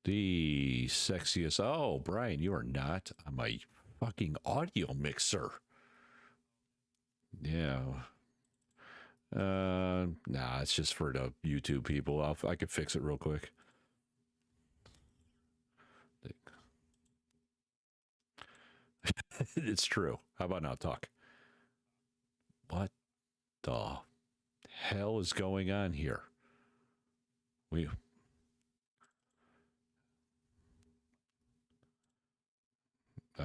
The sexiest. Oh, Brian, you are not on my fucking audio mixer. Yeah. Nah, it's just for the YouTube people. I could fix it real quick. It's true. How about now? Talk. What the hell is going on here?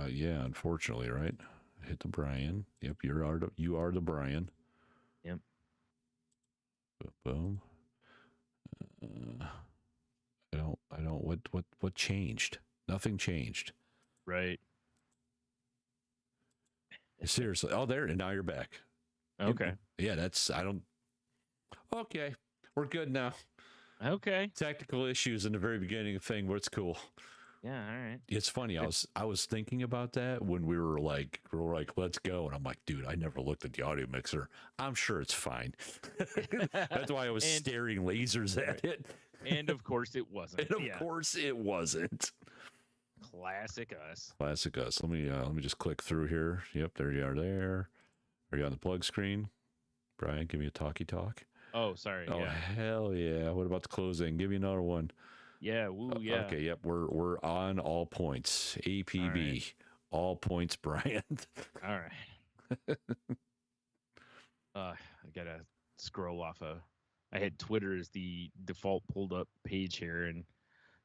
Yeah, unfortunately, right? Hit the Brian. Yep, you are the Brian. Yep. Boom. I don't. What changed? Nothing changed. Right. Seriously. Oh, there, and now you're back. Okay. I don't. Okay, we're good now. Okay. Technical issues in the very beginning of the thing, but it's cool. Yeah, all right. It's funny. I was thinking about that when we were like, let's go, and I'm like, dude, I never looked at the audio mixer. I'm sure it's fine. That's why I was staring lasers at it. And of course it wasn't. And of course it wasn't. Classic us. Classic us. Let me just click through here. Yep, there you are. There. Are you on the plug screen? Brian, give me a talkie talk. Oh, sorry. Oh, hell yeah. What about the closing? Give me another one. Yeah, woo, yeah. Okay, yep. We're on all points. APB. All points, Brian. All right. I gotta scroll off I had Twitter as the default pulled up page here, and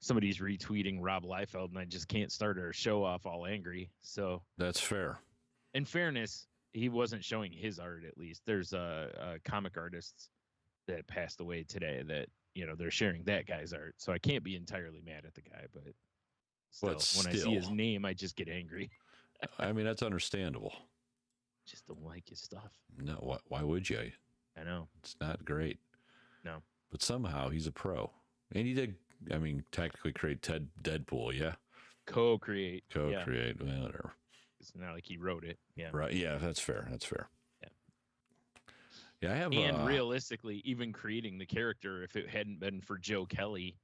somebody's retweeting Rob Liefeld, and I just can't start our show off all angry. So that's fair. In fairness, he wasn't showing his art. At least there's comic artists that passed away today that they're sharing that guy's art. So I can't be entirely mad at the guy, but still, when I see his name, I just get angry. I mean, that's understandable. Just don't like his stuff. No, why would you? I know. It's not great. No. But somehow he's a pro. And he did, I mean, technically create Deadpool, yeah? Co-create. Well, whatever. It's not like he wrote it. Yeah. Right. Yeah, that's fair. Yeah. Yeah, I have. And realistically, even creating the character, if it hadn't been for Joe Kelly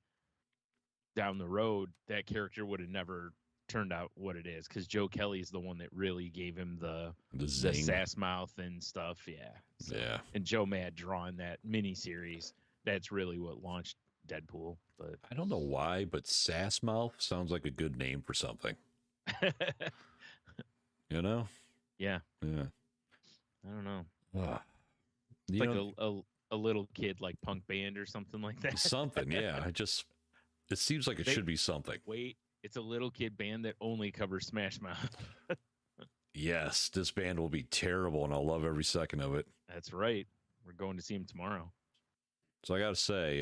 down the road, that character would have never turned out what it is, because Joe Kelly is the one that really gave him the sass mouth and stuff. Yeah. So, yeah. And Joe Mad drawing that mini-series, that's really what launched Deadpool. But I don't know why, but sass mouth sounds like a good name for something. You know? Yeah. Yeah. I don't know. It's like a little kid, like punk band or something like that. Something, yeah. It seems like it should be something. Wait, it's a little kid band that only covers Smash Mouth. Yes, this band will be terrible, and I'll love every second of it. That's right. We're going to see him tomorrow. So I got to say,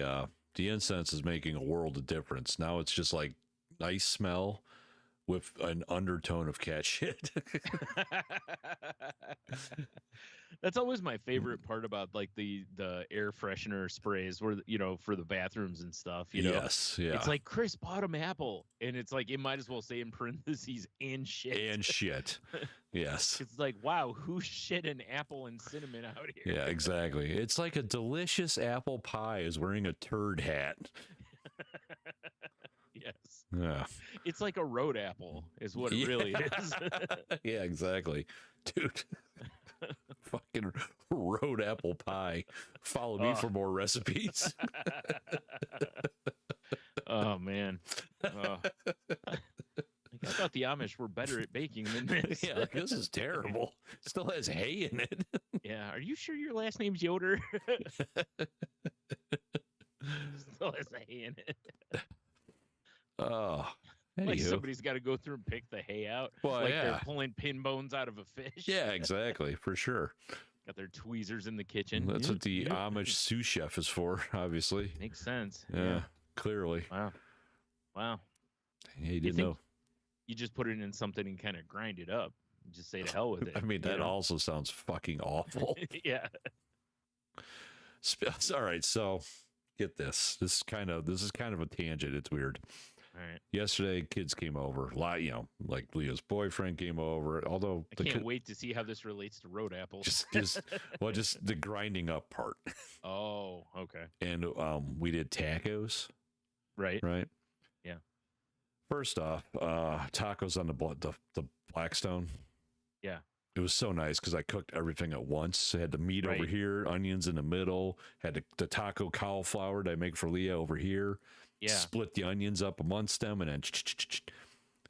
the incense is making a world of difference. Now it's just like nice smell with an undertone of cat shit. That's always my favorite part about like the air freshener sprays, where for the bathrooms and stuff. Yes, yeah. It's like Chris Bottom Apple, and it's like it might as well say in parentheses and shit. And shit. Yes. It's like, wow, who shit an apple and cinnamon out here? Yeah, exactly. It's like a delicious apple pie is wearing a turd hat. Yes. Yeah. It's like a road apple is what it really is. Yeah, exactly. Dude. Fucking road apple pie. Follow me for more recipes. Oh, man. I thought the Amish were better at baking than this. Yeah, this is terrible. Still has hay in it. Yeah. Are you sure your last name's Yoder? Still has hay in it. Oh. Like somebody's got to go through and pick the hay out. Well, like they're pulling pin bones out of a fish. Yeah, exactly. For sure. Got their tweezers in the kitchen. That's what the Amish sous chef is for, obviously. Makes sense. Yeah. Clearly. Wow. Yeah, you didn't know. You just put it in something and kind of grind it up. And just say to hell with it. I mean, that also sounds fucking awful. Yeah. All right, so get this. This is kind of a tangent. It's weird. All right. Yesterday, kids came over. Like Leah's boyfriend came over. Although I can't wait to see how this relates to road apples. Just the grinding up part. Oh, okay. And we did tacos. Right. Right. Yeah. First off, tacos on the Blackstone. Yeah. It was so nice because I cooked everything at once. I had the meat over here, onions in the middle, had the taco cauliflower that I make for Leah over here. Yeah. Split the onions up amongst them, and then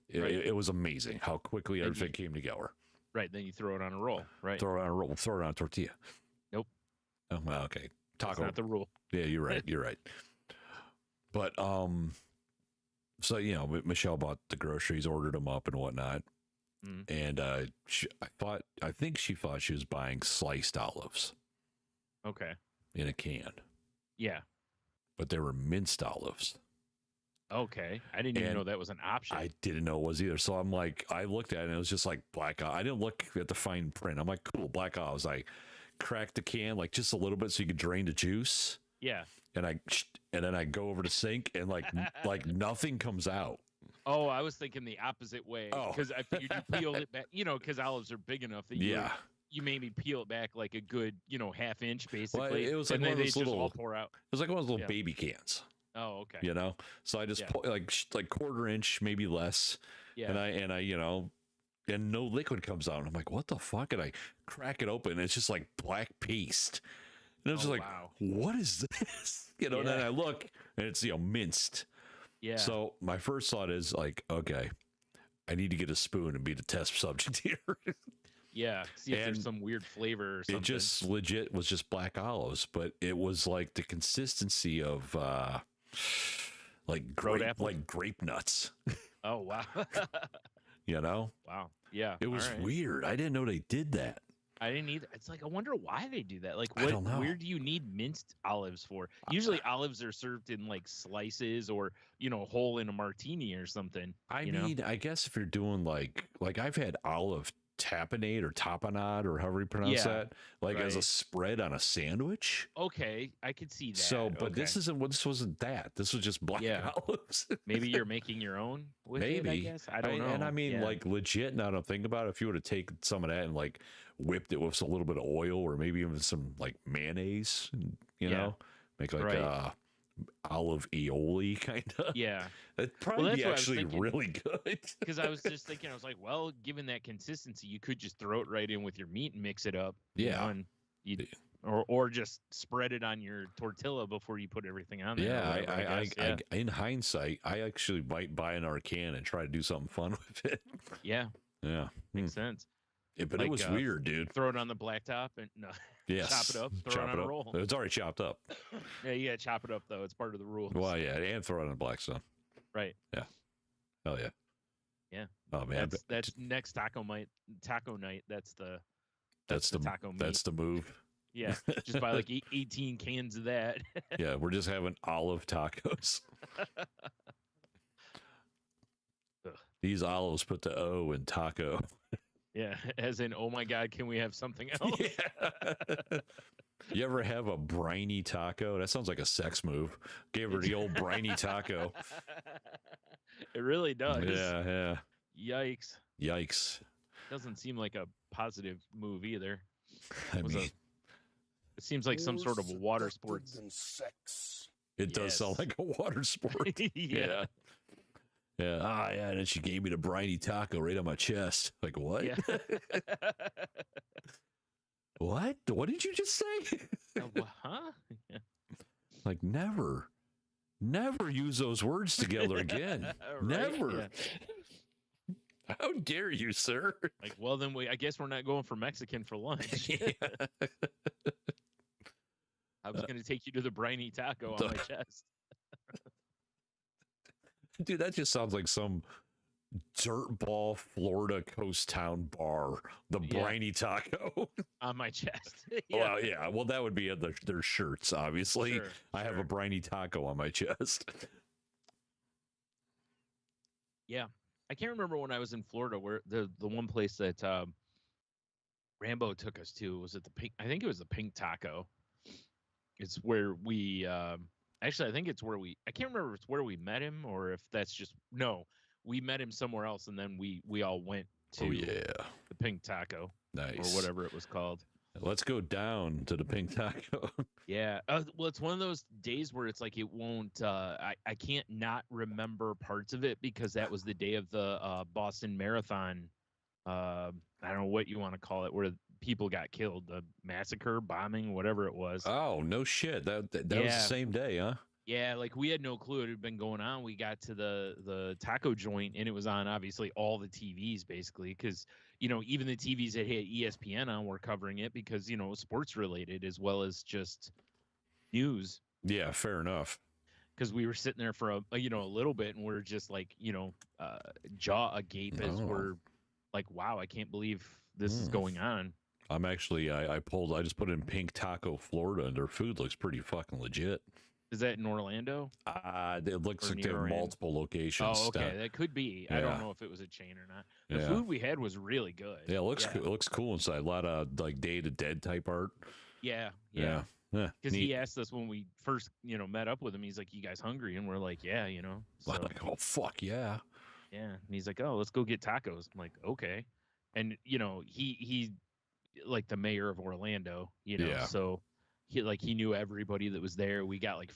it was amazing how quickly everything came together. Right. Then you throw it on a roll. Right. Throw it on a roll. Throw it on a tortilla. Nope. Oh, well, okay. Taco. That's not the rule. Yeah, you're right. You're right. But so Michelle bought the groceries, ordered them up and whatnot. And I think she thought she was buying sliced olives. Okay. In a can. Yeah. But they were minced olives. Okay. I didn't even know that was an option. I didn't know it was either. So I'm like, I looked at it and it was just like black olive. I didn't look at the fine print. I'm like, cool, black olives. I cracked the can like just a little bit so you could drain the juice. Yeah. And then I go over to sink and like nothing comes out. Oh, I was thinking the opposite way. Because I figured you peeled it back, because olives are big enough that you maybe peel it back like a good, half inch basically. Well, it was like and one then of those little, just all pour out. It was like one of those little baby cans. Oh, okay. So I just pour, like quarter inch, maybe less. Yeah. And I and no liquid comes out. And I'm like, what the fuck? And I crack it open and it's just like black paste. And I was just like, wow. What is this? And then I look and it's, minced. Yeah. So my first thought is like, okay, I need to get a spoon and be the test subject here. Yeah. See if there's some weird flavor or something. It just legit was just black olives, but it was like the consistency of like grape nuts. Oh, wow. Wow. Yeah. It was weird. I didn't know they did that. I didn't either. It's like, I wonder why they do that. Like, I don't know. where do you need minced olives for? Usually olives are served in like slices or, whole in a martini or something. I mean, I guess if you're doing like I've had olive tapenade or tapenade or however you pronounce that, as a spread on a sandwich. Okay, I could see that. So, but this wasn't that. This was just black olives. Maybe you're making your own with it, I guess. I don't know. And I mean, like legit, now that I think about it, if you would have taken some of that and like whipped it with a little bit of oil or maybe even some like mayonnaise, make like olive aioli kind of. Yeah. That'd probably be actually really good. Because I was just thinking, I was like, well, given that consistency, you could just throw it right in with your meat and mix it up. Yeah. Or just spread it on your tortilla before you put everything on there. Yeah, I in hindsight, I actually might buy another can and try to do something fun with it. Yeah. Yeah. Makes sense. Yeah, but it was weird, dude. Throw it on the blacktop and chop it up, throw it on a roll. It's already chopped up. Yeah, you gotta chop it up though. It's part of the rules. Well, yeah, and throw it on a Blackstone. Right. Yeah. Hell yeah. Yeah. Oh man, that's next taco night. That's the taco meat. That's the move. Yeah, just buy like 18 cans of that. Yeah, we're just having olive tacos. These olives put the O in taco. Yeah, as in, oh my God, can we have something else? Yeah. You ever have a briny taco? That sounds like a sex move. Gave her the old briny taco. It really does. Yeah. Yikes. Doesn't seem like a positive move either. It seems like some sort of a water sports. It does sound like a water sport. Yeah. Yeah. And then she gave me the briny taco right on my chest. Like, what? Yeah. What? What did you just say? Huh? Yeah. Like, never use those words together again. Right? Never. Yeah. How dare you, sir? Like, well, then I guess we're not going for Mexican for lunch. Yeah. I was going to take you to the briny taco on my chest. Dude, that just sounds like some dirtball Florida coast town bar. The briny taco on my chest. Yeah. Well, yeah. Well, that would be their shirts, obviously. Sure, I have a briny taco on my chest. Yeah. I can't remember when I was in Florida where the one place that Rambo took us to was at the Pink. I think it was the Pink Taco. It's where we actually, I think it's where I can't remember if it's where we met him or if that's just we met him somewhere else and then we all went to the Pink Taco. Nice. Or whatever it was called. Let's go down to the pink taco. Yeah. Well, it's one of those days where it's like it won't. I can't not remember parts of it because that was the day of the Boston Marathon. I don't know what you want to call it, where people got killed, the massacre, bombing, whatever it was. Oh, no shit. That was the same day, huh? Yeah, like we had no clue it had been going on. We got to the taco joint and it was on obviously all the TVs basically because even the TVs that had ESPN on were covering it because it was sports related as well as just news. Yeah, fair enough. Because we were sitting there for a little bit and we're just like jaw agape as we're like, wow, I can't believe this is going on. I'm actually I just put in pink taco Florida and their food looks pretty fucking legit. Is that in Orlando? It looks like there are multiple locations. Oh, okay, that could be. Yeah. I don't know if it was a chain or not. The food we had was really good. Yeah, it looks cool inside. A lot of like Day to Dead type art. Yeah. Because he asked us when we first met up with him. He's like, "You guys hungry?" And we're like, "Yeah, So, like, oh fuck yeah. Yeah, and he's like, "Oh, let's go get tacos." I'm like, "Okay," and he like the mayor of Orlando, so. He knew everybody that was there. We got like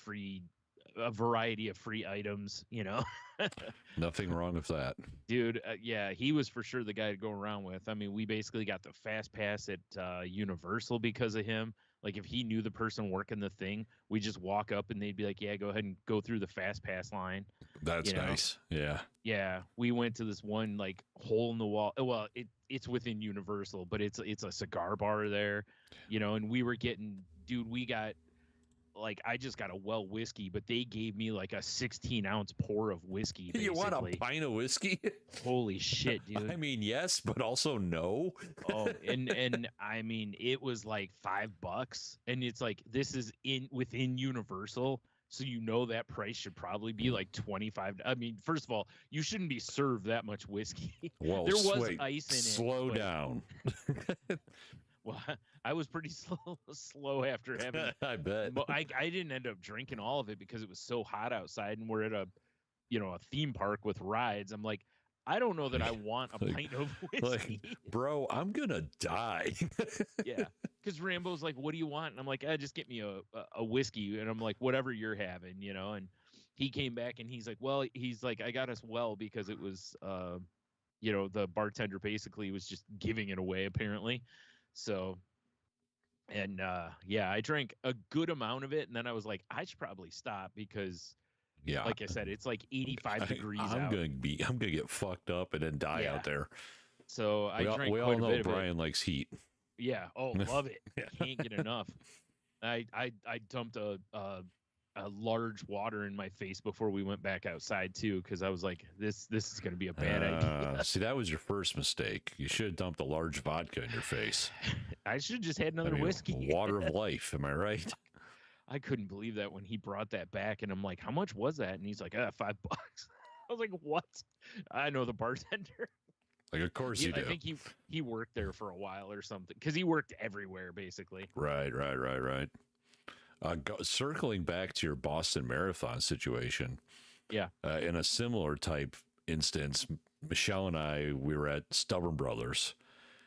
a variety of free items, Nothing wrong with that. Dude, yeah, he was for sure the guy to go around with. I mean, we basically got the fast pass at Universal because of him. Like if he knew the person working the thing, we just walk up and they'd be like, "Yeah, go ahead and go through the fast pass line." That's nice. Yeah. Yeah, we went to this one like hole in the wall. Well, it's within Universal, but it's a cigar bar there, and we were getting. Dude, we got I just got a well whiskey, but they gave me like a 16-ounce pour of whiskey. Basically. You want a pint of whiskey? Holy shit, dude! I mean, yes, but also no. Oh, and I mean, it was like $5, and it's like this is within Universal, so that price should probably be like $25. I mean, first of all, you shouldn't be served that much whiskey. Well, there was ice in it. Slow down. Well, I was pretty slow after having it. I bet. I didn't end up drinking all of it because it was so hot outside and we're at a theme park with rides. I'm like, I don't know that I want a pint of whiskey. Bro, I'm going to die. Yeah. Because Rambo's like, what do you want? And I'm like, just get me a whiskey. And I'm like, whatever you're having, And he came back and he's like, I got us well because it was, the bartender basically was just giving it away apparently. So, and I drank a good amount of it, and then I was like, I should probably stop because, like I said, it's like 85 degrees out. I'm gonna get fucked up and then die out there. So I drank. We all know Brian likes heat. Yeah. Oh, love it. Can't get enough. I dumped a large water in my face before we went back outside too, because I was like, this is going to be a bad idea. See, that was your first mistake. You should have dumped a large vodka in your face. I should have just had another whiskey. Water of life, am I right? I couldn't believe that when he brought that back, and I'm like, how much was that? And he's like, $5. I was like, what? I know the bartender. Like, of course you do. I think he worked there for a while or something, because he worked everywhere basically. Right. Circling back to your Boston Marathon situation. Yeah. In a similar type instance, Michelle and we were at Stubborn Brothers.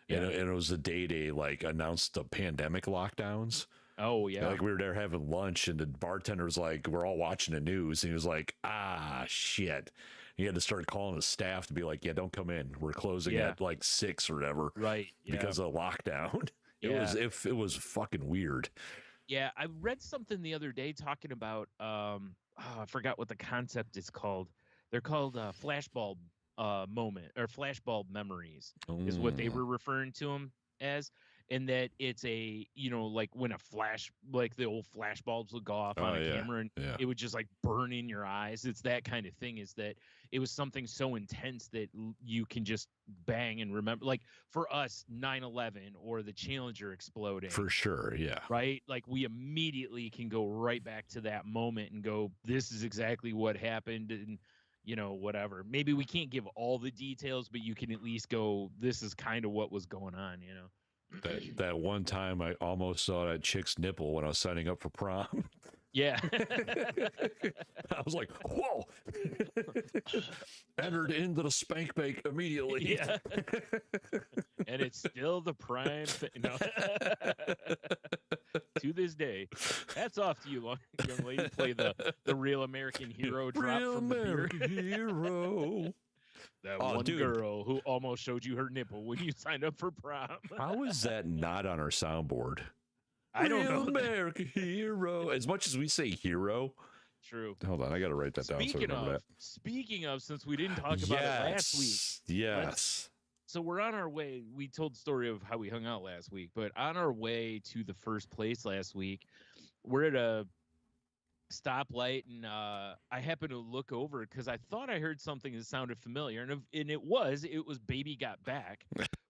Yeah. And it was the day they announced the pandemic lockdowns. Oh, yeah. We were there having lunch and the bartender was like, we're all watching the news. And he was like, shit. He had to start calling the staff to be like, yeah, don't come in. We're closing at 6 or whatever. Right. Because of the lockdown. It was fucking weird. Yeah, I read something the other day talking about I forgot what the concept is called. They're called flashbulb moment or flashbulb memories is what they were referring to them as, and that it's a when a flash the old flash bulbs would go off on a camera and it would just burn in your eyes. It's that kind of thing. Is that it was something so intense that you can just bang and remember. Like for us, 9/11 or the Challenger exploding. For sure, yeah. Right? We immediately can go right back to that moment and go, this is exactly what happened, and whatever. Maybe we can't give all the details, but you can at least go, this is kind of what was going on, That one time I almost saw that chick's nipple when I was signing up for prom. Yeah. I was like, whoa. Entered into the spank bank immediately. Yeah. and it's still the prime thing. No. To this day, hats off to you, young lady. Play the real American hero drop Real from the beer. American hero. That one girl who almost showed you her nipple when you signed up for prom. How is that not on our soundboard? I don't know. American hero. As much as we say hero. True. Hold on, I got to write that down. Speaking of, since we didn't talk about it last week. Yes. So we're on our way. We told the story of how we hung out last week, but on our way to the first place last week, we're at a stoplight, and I happened to look over because I thought I heard something that sounded familiar, and it was Baby Got Back,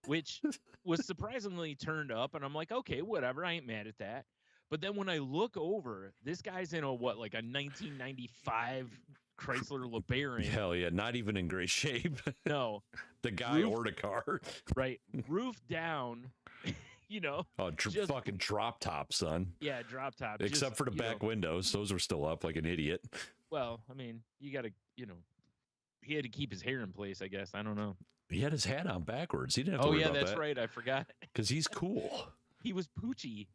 which was surprisingly turned up, and I'm like, okay, whatever, I ain't mad at that. But then when I look over, this guy's in a 1995 Chrysler LeBaron. Hell yeah, not even in great shape. No. The guy ordered a car. Right. Roof down, Oh, fucking drop top, son. Yeah, drop top. Except for the back windows. Those were still up like an idiot. Well, I mean, you got to, he had to keep his hair in place, I guess. I don't know. He had his hat on backwards. He didn't have to worry about that. Oh, yeah, that's right. I forgot. Because he's cool. He was Poochie.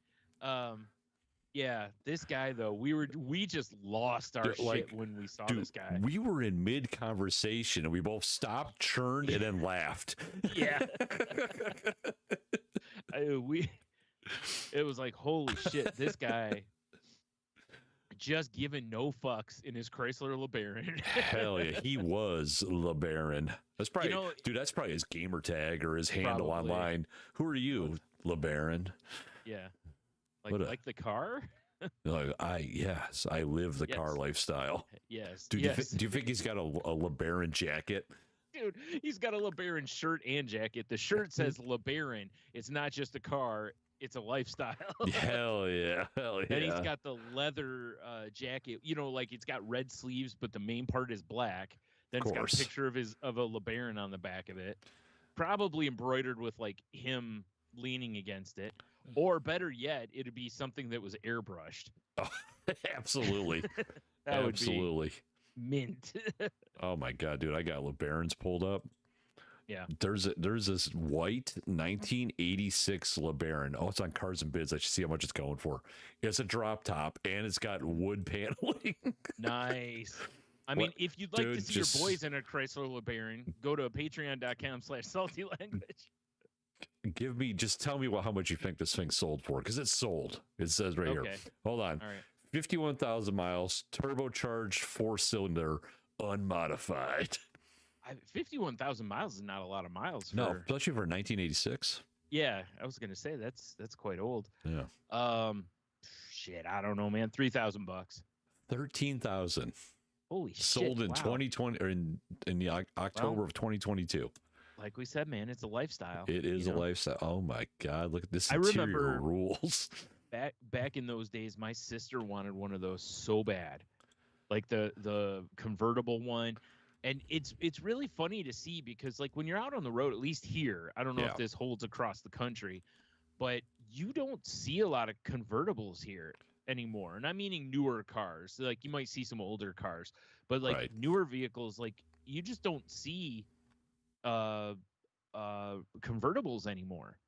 Yeah, this guy though, we just lost our shit when we saw this guy. We were in mid conversation and we both stopped, churned, and then laughed. Yeah. It was like, holy shit, this guy just giving no fucks in his Chrysler LeBaron. Hell yeah, he was LeBaron. That's probably that's probably his gamer tag or his handle online. Who are you, LeBaron? Yeah. Like the car? Like, I live the car lifestyle. Yes. Dude, yes. Do you think he's got a LeBaron jacket? Dude, he's got a LeBaron shirt and jacket. The shirt says LeBaron. It's not just a car. It's a lifestyle. Hell yeah. And he's got the leather jacket. It's got red sleeves, but the main part is black. Then it's got a picture of a LeBaron on the back of it. Probably embroidered with him leaning against it. Or better yet, it'd be something that was airbrushed. Oh, absolutely. That would be mint. Oh my god, dude! I got LeBarons pulled up. Yeah. There's this white 1986 LeBaron. Oh, it's on Cars and Bids. I should see how much it's going for. It's a drop top and it's got wood paneling. Nice. I mean, if you'd like to see your boys in a Chrysler LeBaron, go to patreon.com/saltylanguage. Just tell me how much you think this thing sold for, because it's sold. It says right here. Hold on. All right. 51,000 miles, turbocharged 4-cylinder, unmodified. 51,000 miles is not a lot of miles. No, especially for 1986. Yeah, I was gonna say that's quite old. Yeah. Shit, I don't know, man. $3,000. 13,000. Holy shit! Sold in 2020 or in the October of 2022. Like we said, man, it's a lifestyle. It is a lifestyle. Oh my god, look at this interior rules. Back in those days, my sister wanted one of those so bad, like the convertible one. And it's really funny to see because when you're out on the road, at least here, I don't know if this holds across the country, but you don't see a lot of convertibles here anymore. And I'm meaning newer cars. You might see some older cars, but newer vehicles, you just don't see convertibles anymore.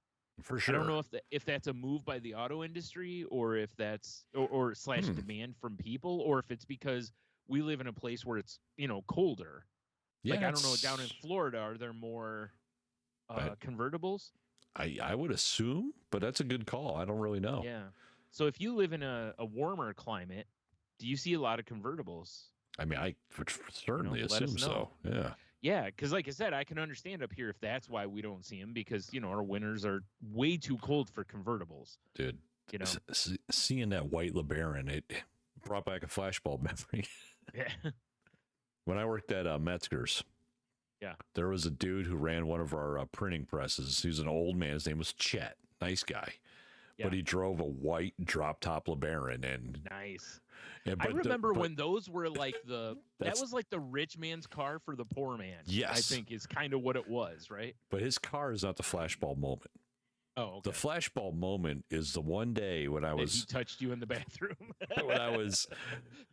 For sure. I don't know if that's a move by the auto industry or if that's or demand from people, or if it's because we live in a place where it's colder. Yeah, I don't know, down in Florida, are there more convertibles? I would assume, but that's a good call. I don't really know. Yeah. So if you live in a warmer climate, do you see a lot of convertibles? I mean, I would certainly assume so. Yeah. Yeah, because like I said, I can understand up here if that's why we don't see them, because our winters are way too cold for convertibles. Dude, seeing that white LeBaron, it brought back a flashbulb memory. Yeah. When I worked at Metzger's, there was a dude who ran one of our printing presses. He was an old man. His name was Chet. Nice guy. Yeah. But he drove a white drop top LeBaron. And nice. I remember when those were that was like the rich man's car for the poor man. Yes. I think is kind of what it was, right? But his car is not the flashbulb moment. Oh, okay. The flashbulb moment is the one day when he touched you in the bathroom. When I was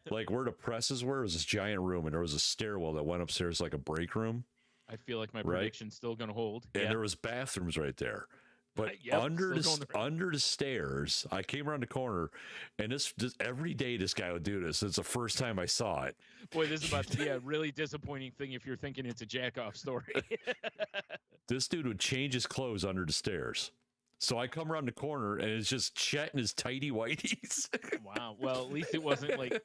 where the presses were, it was this giant room and there was a stairwell that went upstairs like a break room. I feel like my Right? prediction's still going to hold. And Yeah. there was bathrooms right there. But Yep, under still going under the stairs, I came around the corner, and this every day this guy would do this. It's the first time I saw it. Boy, this is about to be a really disappointing thing if you're thinking it's a jack-off story. This dude would change his clothes under the stairs. So I come around the corner, and it's just Chet in his tighty whities. Wow. Well, at least it wasn't like,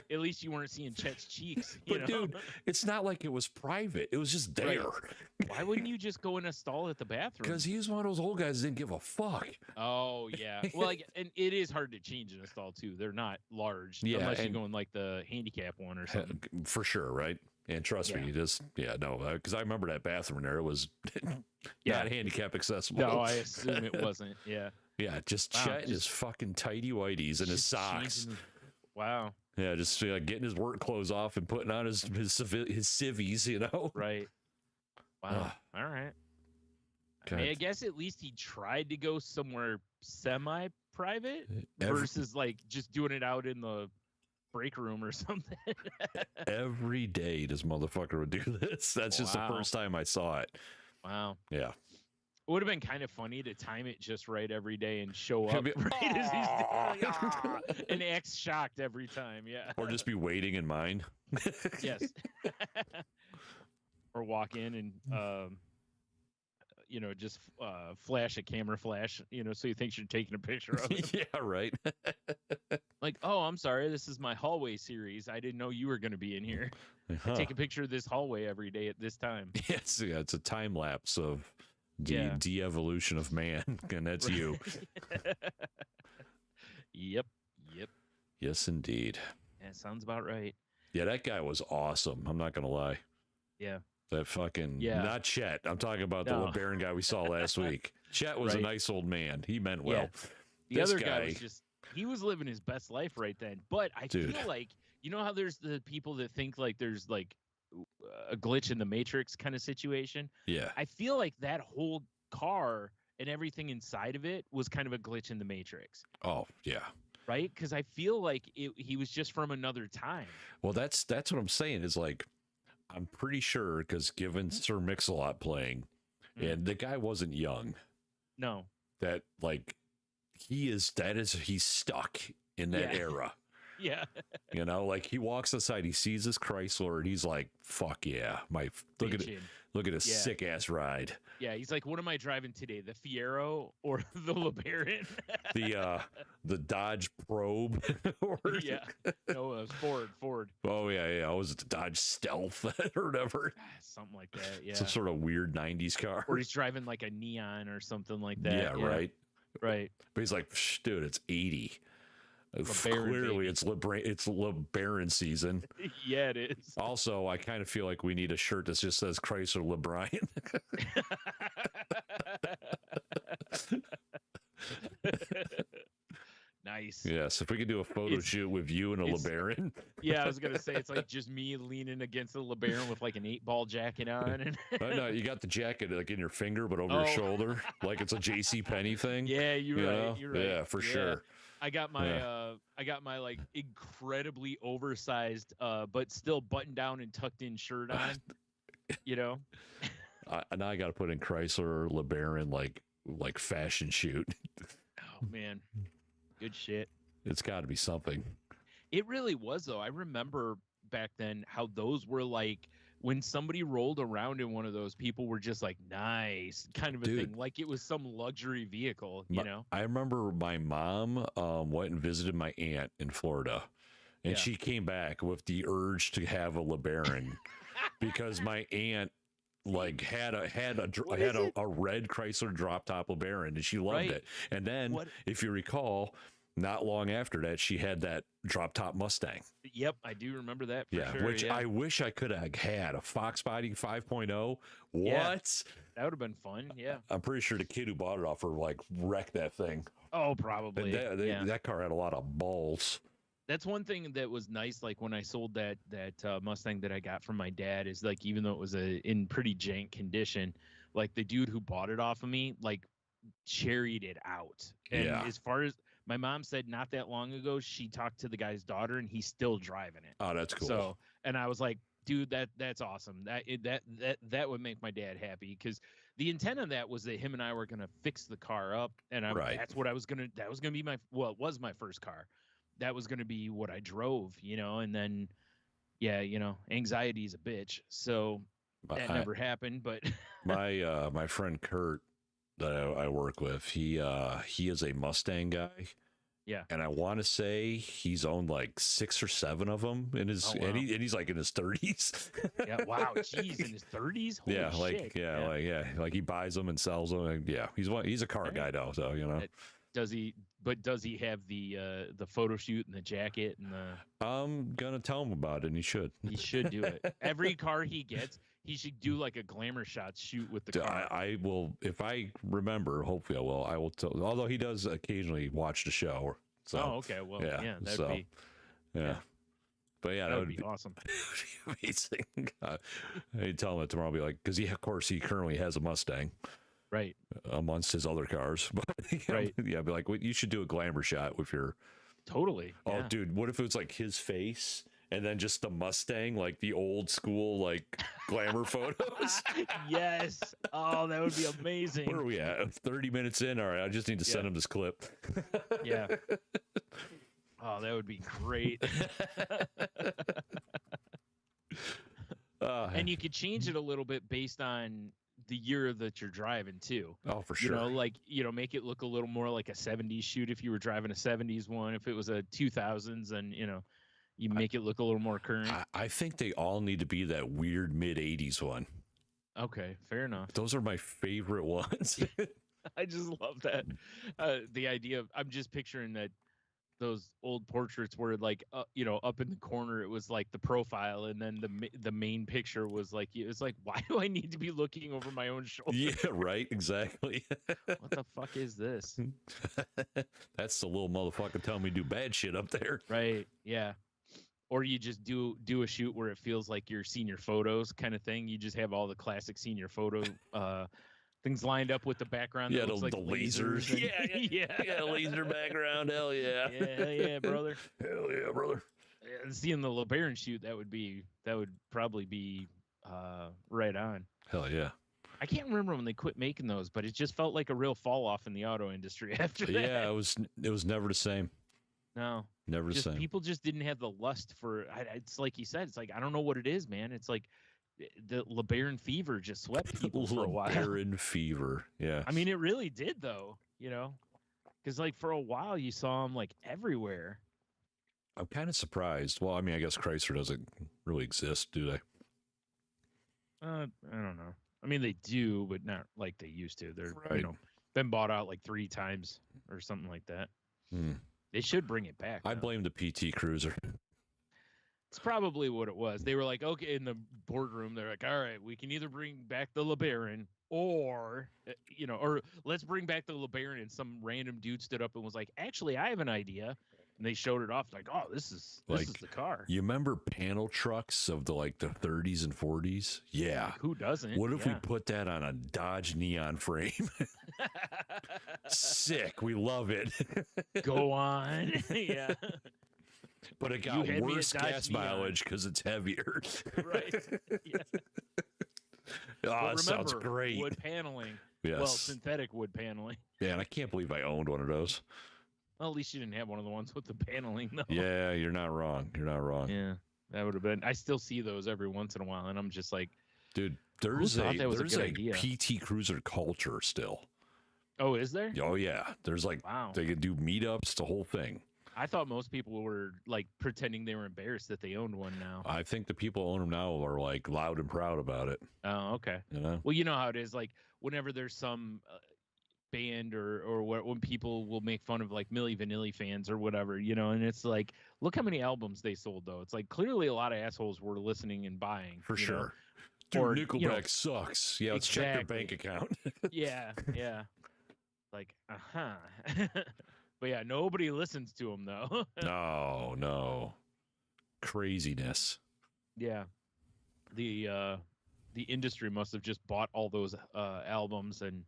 at least you weren't seeing Chet's cheeks. But dude, it's not like it was private. It was just there. Right. Why wouldn't you just go in a stall at the bathroom? Because he was one of those old guys that didn't give a fuck. Oh, yeah. Well, and it is hard to change in a stall, too. They're not large. Yeah, unless you go in like the handicap one or something. For sure, right? And trust me, because I remember that bathroom there. It was not handicap accessible. No, I assume it wasn't. Yeah. Yeah, just Chet in his fucking tighty whities and his socks. Wow. Yeah, just getting his work clothes off and putting on his civvies, Right. Wow. All right. I mean, I guess at least he tried to go somewhere semi-private versus like just doing it out in the break room or something. Every day this motherfucker would do this. That's just the first time I saw it. Wow. Yeah. It would have been kind of funny to time it just right every day and show up right as he's doing and act shocked every time. Yeah. Or just be waiting in mine. Yes. Or walk in and just flash a camera flash, so he thinks you're taking a picture of it. Yeah, right. Like, oh, I'm sorry, this is my hallway series. I didn't know you were going to be in here. I take a picture of this hallway every day at this time. Yes, yeah, it's a time lapse of de-evolution of man, and that's you. Yep. Yes, indeed. That sounds about right. Yeah, that guy was awesome. I'm not gonna lie. Yeah. That fucking not Chet. I'm talking about the LeBaron guy we saw last week. Chet was a nice old man. He meant well. Yeah. The other guy was he was living his best life right then. But I feel like, how there's the people that think like there's like a glitch in the Matrix kind of situation. Yeah. I feel like that whole car and everything inside of it was kind of a glitch in the Matrix. Oh, yeah. Right? Because I feel like he was just from another time. Well, that's what I'm saying is like, I'm pretty sure because given Sir Mix-a-Lot playing, and the guy wasn't young. No. That like he's stuck in that era. Yeah. Like he walks outside, he sees this Chrysler, and he's like, "Fuck yeah, look at a sick ass ride." Yeah, he's like, "What am I driving today? The Fiero or the LeBaron?" the Dodge Probe. No, it was Ford. Oh yeah. Was it the Dodge Stealth or whatever? Something like that. Yeah. Some sort of weird '90s car. Or he's driving like a Neon or something like that. Yeah. Right. Right. But he's like, dude, it's 80. LeBaron, clearly, baby. it's LeBaron season. Yeah, it is. Also, I kind of feel like we need a shirt that just says Chrysler LeBron. Nice. Yes, if we could do a photo shoot with you and a LeBaron. Yeah, I was gonna say it's like just me leaning against the LeBaron with like an 8-ball jacket on. And No, you got the jacket like in your finger, but over your shoulder, like it's a J.C. Penney thing. Yeah, you're right. Yeah, for sure. I got my like incredibly oversized but still buttoned down and tucked in shirt on. Now I got to put in Chrysler LeBaron like fashion shoot. Oh man, good shit. It's got to be something. It really was though. I remember back then how those were like when somebody rolled around in one of those, people were just like, nice, kind of a thing. Like it was some luxury vehicle, I remember my mom went and visited my aunt in Florida, and she came back with the urge to have a LeBaron because my aunt had a red Chrysler drop top LeBaron, and she loved it. And then, if you recall, not long after that, she had that drop top Mustang. Yep, I do remember that. For sure, which I wish I could have had a Fox Body 5.0. What? Yeah, that would have been fun. Yeah, I'm pretty sure the kid who bought it off her wrecked that thing. Oh, probably. That car had a lot of balls. That's one thing that was nice. Like when I sold that Mustang that I got from my dad, is like even though it was in pretty jank condition, like the dude who bought it off of me cherried it out. And as far as my mom said, not that long ago, she talked to the guy's daughter, and he's still driving it. Oh, that's cool. So, and I was like, dude, that's awesome. That would make my dad happy, because the intent of that was that him and I were gonna fix the car up, and Right. that's what I was gonna. That was gonna be it was my first car. That was gonna be what I drove, and then, yeah, anxiety is a bitch, so that never happened. But my friend Kurt that I work with, he is a Mustang guy. Yeah. And I want to say he's owned like 6 or 7 of them in his, wow. and he's like in his 30s. Yeah. Wow. Jeez, in his 30s. Holy yeah. Like, shit. like he buys them and sells them. And yeah. He's a car guy though. So, Does he have the photo shoot and the jacket and the? I'm going to tell him about it, and he should. He should do it. Every car he gets, he should do like a glamour shot shoot with the car. I will, if I remember, hopefully I will tell, although he does occasionally watch the show. So, okay. Well, yeah, that'd be. Yeah. But yeah, that would be awesome. Amazing. I tell him that tomorrow. I'll be like, because he currently has a Mustang. Right. Amongst his other cars. But, right. Yeah, be like, well, you should do a glamour shot with your. Totally. Oh, yeah. Dude, what if it was like his face and then just the Mustang, like the old school, like glamour photos? Yes. Oh, that would be amazing. Where are we at? 30 minutes in? All right, I just need to send him this clip. Yeah. Oh, that would be great. And you could change it a little bit based on the year that you're driving too. Oh, for sure. Make it look a little more like a 70s shoot if you were driving a 70s one. If it was a 2000s, and you make it look a little more current. I think they all need to be that weird mid 80s one. Okay, fair enough. Those are my favorite ones. I just love that. The idea of, I'm just picturing that those old portraits were like, up in the corner, it was like the profile, and then the main picture was like, it was like, why do I need to be looking over my own shoulder? Yeah, right. Exactly. What the fuck is this? That's the little motherfucker telling me to do bad shit up there. Right. Yeah. Or you just do a shoot where it feels like your senior photos kind of thing. You just have all the classic senior photo things lined up with the background. Yeah, that looks like the lasers. And, yeah, laser background. Hell yeah. Yeah, brother. Hell yeah, brother. Yeah, seeing the LeBaron shoot, that would probably be right on. Hell yeah. I can't remember when they quit making those, but it just felt like a real fall off in the auto industry after that. Yeah, it was never the same. No, never the same. People just didn't have the lust for. It's like you said. It's like, I don't know what it is, man. It's like the LeBaron fever just swept people for a while. LeBaron fever, yeah. I mean, it really did, though. Because like for a while you saw them like everywhere. I'm kind of surprised. Well, I mean, I guess Chrysler doesn't really exist, do they? I don't know. I mean, they do, but not like they used to. They're right. Been bought out like 3 times or something like that. They should bring it back. I blame the PT Cruiser. It's probably what it was. They were like, okay, in the boardroom, they're like, all right, we can either bring back the LeBaron or let's bring back the LeBaron. And some random dude stood up and was like, actually, I have an idea. And they showed it off like, oh, this is the car. You remember panel trucks of the 30s and 40s? Yeah. Like, who doesn't? What if we put that on a Dodge Neon frame? Sick. We love it. Go on. Yeah. But it got worse gas mileage because it's heavier. Right. Yeah. Oh, that sounds great. Wood paneling. Yes. Well, synthetic wood paneling. Yeah, and I can't believe I owned one of those. Well, at least you didn't have one of the ones with the paneling, though. Yeah, you're not wrong. You're not wrong. Yeah, that would have been. I still see those every once in a while, and I'm just like, dude, there's a PT Cruiser culture still. Oh, is there? Oh yeah, there's wow. They could do meetups, the whole thing. I thought most people were like pretending they were embarrassed that they owned one now. I think the people who own them now are like loud and proud about it. Oh, okay. Well, you know how it is. Like whenever there's some band or when people will make fun of like Milli Vanilli fans or whatever, and it's like, look how many albums they sold though. It's like clearly a lot of assholes were listening and buying. For sure. Dude, or, Nickelback sucks. Yeah, let's check their bank account. Yeah. Like, But yeah, nobody listens to them though. No. Craziness. Yeah. The industry must have just bought all those albums and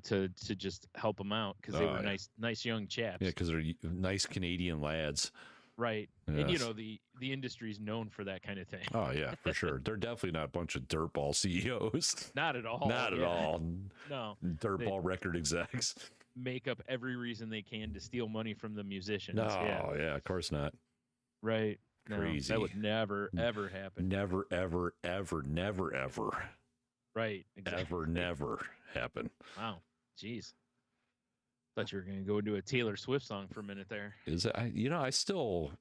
to just help them out because they were nice young chaps. Yeah, because they're nice Canadian lads. Right. And Yes. the industry is known for that kind of thing. Oh yeah, for sure. They're definitely not a bunch of dirtball CEOs. Not at all. Not at all. No. Dirtball record execs. Make up every reason they can to steal money from the musicians. No, Yeah. yeah, of course not. Right. No, Crazy. that would never, ever happen. Never, ever, ever, never, ever. Right. Exactly. Ever, never happen. Wow. Jeez. Thought you were going to go into a Taylor Swift song for a minute there. Is it? I still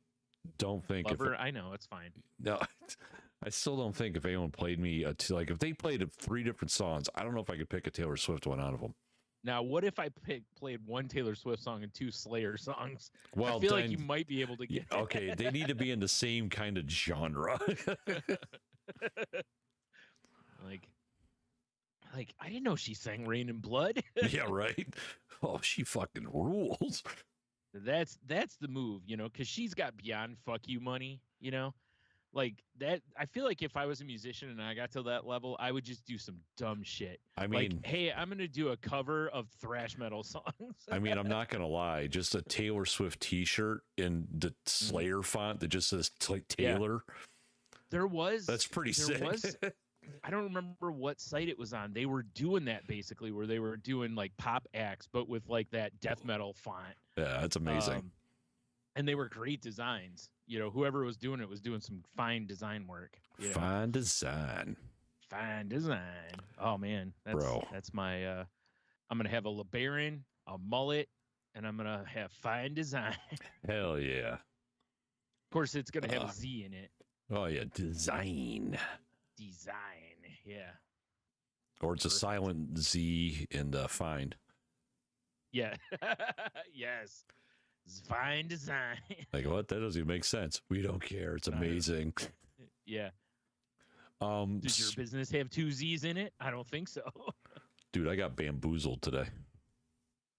don't think. Lover, I know, it's fine. No, I still don't think if anyone played me like if they played 3 different songs, I don't know if I could pick a Taylor Swift one out of them. Now, what if I played one Taylor Swift song and 2 Slayer songs? Well, I feel like you might be able to get. Okay, they need to be in the same kind of genre. like I didn't know she sang "Rain and Blood." Yeah, right. Oh, she fucking rules. That's the move, because she's got beyond fuck you money, like that. I feel like if I was a musician and I got to that level, I would just do some dumb shit. I mean, like, hey, I'm gonna do a cover of thrash metal songs. I mean, I'm not gonna lie, just a Taylor Swift T-shirt in the Slayer font that just says like Taylor. Yeah. That's pretty sick. I don't remember what site it was on. They were doing that basically, where they were doing like pop acts, but with like that death metal font. Yeah, that's amazing. And they were great designs. Whoever was doing it was doing some fine design work. Fine design. Fine design. Oh man, that's my. I'm gonna have a LeBaron, a mullet, and I'm gonna have fine design. Hell yeah. Of course, it's gonna have a Z in it. Oh yeah, design. Yeah. Or it's a silent Z in find. Yeah. Yes. Fine design. Like what? That doesn't even make sense. We don't care. It's amazing. Yeah. Does your business have 2 Z's in it? I don't think so. Dude, I got bamboozled today.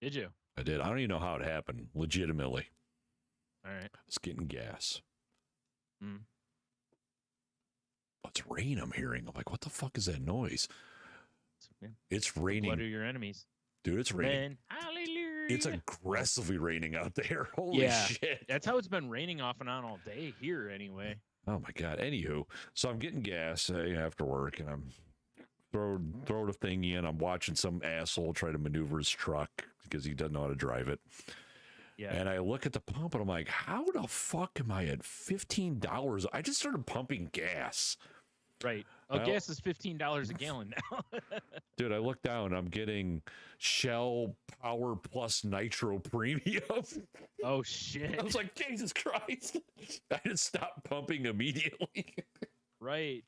Did you? I did. I don't even know how it happened. Legitimately. All right. I was getting gas. Mm. Oh, it's rain I'm hearing. I'm like, what the fuck is that noise? It's raining. What are your enemies? Dude, it's raining. Man, hallelujah. It's aggressively raining out there. Holy shit. That's how it's been raining off and on all day here anyway. Oh my God. Anywho, so I'm getting gas after work and I'm throw the thing in. I'm watching some asshole try to maneuver his truck because he doesn't know how to drive it. Yeah. And I look at the pump and I'm like, how the fuck am I at $15? I just started pumping gas. Right. Gas is $15 a gallon now. Dude, I look down. I'm getting Shell Power Plus Nitro Premium. Oh, shit. I was like, Jesus Christ. I just stopped pumping immediately. Right.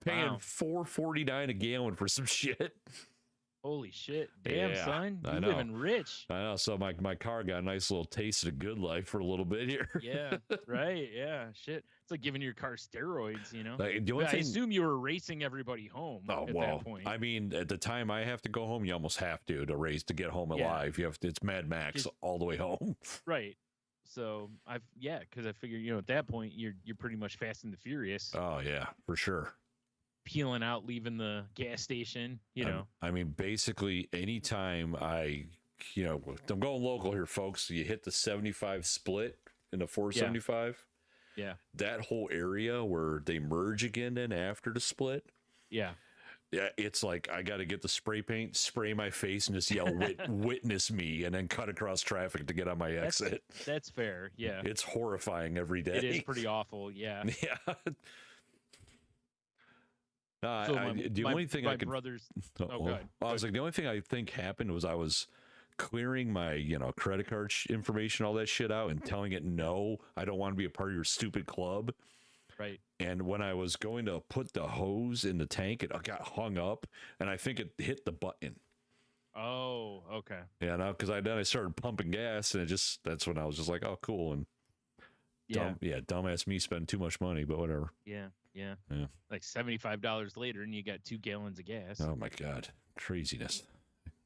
Paying $4.49 a gallon for some shit. Holy shit. Damn, son. You living rich. I know. So my car got a nice little taste of the good life for a little bit here. Yeah. Right. Yeah. Shit. It's like giving your car steroids, Like, I assume you were racing everybody home at that point. I mean, at the time I have to go home, you almost have to race to get home alive. You have to, it's Mad Max all the way home. Right. So because I figure, at that point you're pretty much Fast and the Furious. Oh yeah, for sure. Peeling out, leaving the gas station, I mean, basically anytime I'm going local here, folks. You hit the 75 split in the 475. Yeah. That whole area where they merge again then after the split. Yeah. Yeah, it's like I got to get the spray paint, spray my face, and just yell, witness me, and then cut across traffic to get on my exit. That's fair. Yeah. It's horrifying every day. It is pretty awful. Yeah. Yeah. The only thing I could. I was like, the only thing I think happened was I was clearing my, credit card information, all that shit out, and telling it no, I don't want to be a part of your stupid club. Right. And when I was going to put the hose in the tank, it got hung up, and I think it hit the button. Oh, okay. Yeah, no, because then I started pumping gas, and that's when I was just like, oh, cool, and dumbass me spend too much money, but whatever. Yeah. Like $75 later, and you got 2 gallons of gas. Oh my God, craziness!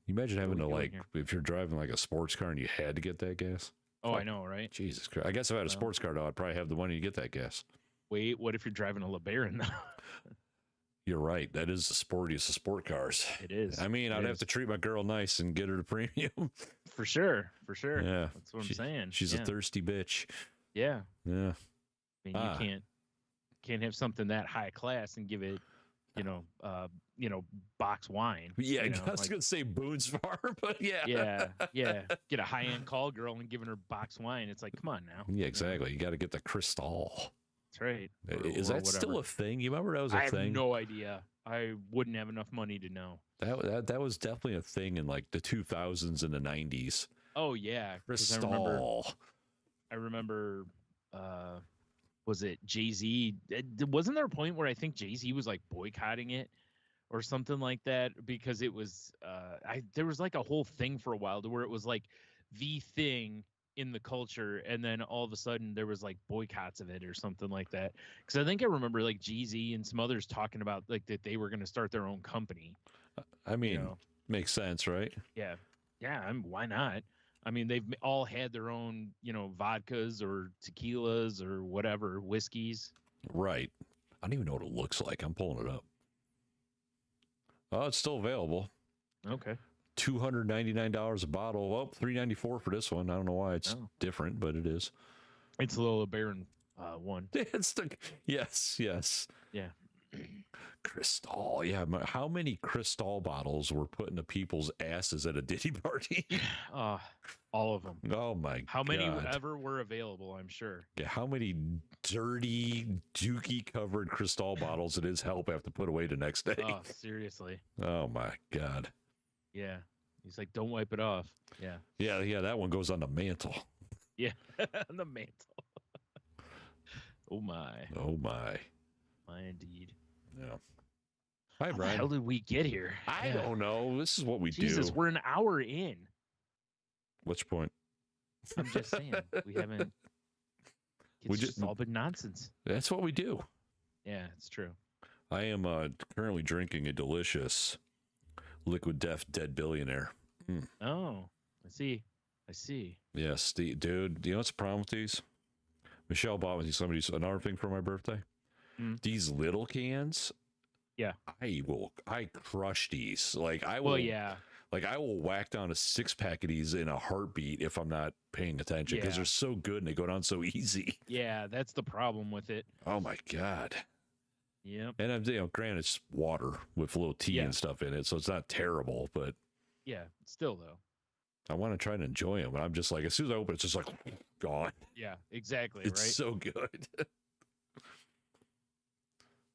You imagine having to if you're driving like a sports car and you had to get that gas. Oh, I know, right? Jesus Christ! I guess if I had a sports car, though, I'd probably have the money to get that gas. Wait, what if you're driving a LeBaron though? You're right. That is the sportiest of sport cars. It is. I mean, I'd have to treat my girl nice and get her the premium. For sure. Yeah, That's what I'm saying. She's a thirsty bitch. Yeah. Yeah. I mean, you can't have something that high class and give it, you know, box wine. Yeah, You know, I was like, gonna say Boone's Farm, but yeah. yeah. Get a high end call girl and giving her box wine. It's like, come on now. Yeah, exactly. You got to get the Cristal. That's right. Is or that still whatever. a thing? You remember that was a I have thing? no idea. I wouldn't have enough money to know. That was definitely a thing in like the 2000s and the 90s. Oh yeah, Cristal. I remember. Was it Jay-Z? Wasn't there a point where I think Jay-Z was like boycotting it or something like that because it was there was like a whole thing for a while to where it was like the thing in the culture, and then all of a sudden there was like boycotts of it or something like that. Because I think I remember like Jay-Z and some others talking about like that they were going to start their own company. I mean, makes sense, right? Yeah, why not? I mean, they've all had their own, vodkas or tequilas or whatever, whiskeys. Right. I don't even know what it looks like. I'm pulling it up. Oh, it's still available. Okay. $299 a bottle. Well, $394 for this one. I don't know why it's different, but it is. It's a little LeBaron one. It's the yes. Yeah. Cristal. Yeah. How many Cristal bottles were put into people's asses at a Diddy party? All of them. Oh my God. How many ever were available, I'm sure. Yeah, how many dirty, dookie covered Cristal bottles did his help have to put away the next day? Oh, seriously. Oh my God. Yeah. He's like, don't wipe it off. Yeah. Yeah, that one goes on the mantle. Yeah. On the mantle. Oh my. Oh my. My indeed. Yeah. Hi, Brian. How the hell did we get here? I don't know. This is what we do. Jesus, we're an hour in. What's your point? I'm just saying. We haven't. It's just all been nonsense. That's what we do. Yeah, it's true. I am currently drinking a delicious Liquid Death Dead Billionaire. Mm. Oh, I see. Yes, dude. Do you know what's the problem with these? Michelle bought me another thing for my birthday. These little cans. Yeah. I crush these. Like I will. Well, yeah. Like I will whack down a 6-pack of these in a heartbeat if I'm not paying attention because they're so good and they go down so easy. Yeah, that's the problem with it. Oh my God. Yep. And I'm, granted it's water with a little tea and stuff in it, so it's not terrible, but yeah, still though. I want to try and enjoy them, but I'm just like, as soon as I open it, it's just like gone. Yeah, exactly. It's right. so good.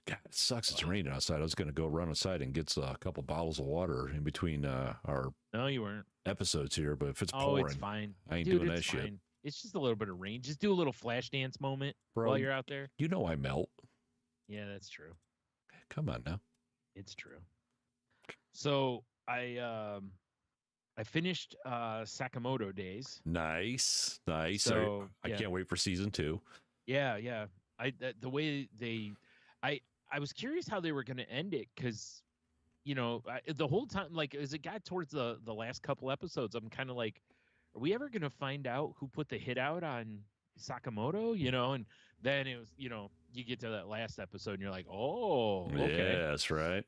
God, it sucks. It's raining outside. I was going to go run outside and get a couple bottles of water in between our you weren't episodes here, but if it's pouring, it's fine. I ain't doing that shit. It's just a little bit of rain. Just do a little flash dance moment while you're out there. You know I melt. Yeah, that's true. Come on now. It's true. So I finished Sakamoto Days. Nice. So, I can't wait for season 2. Yeah. The way I was curious how they were going to end it because, the whole time, like as it got towards the last couple episodes, I'm kind of like, are we ever going to find out who put the hit out on Sakamoto? And then it was, you get to that last episode and you're like, oh, okay. Yeah, that's right.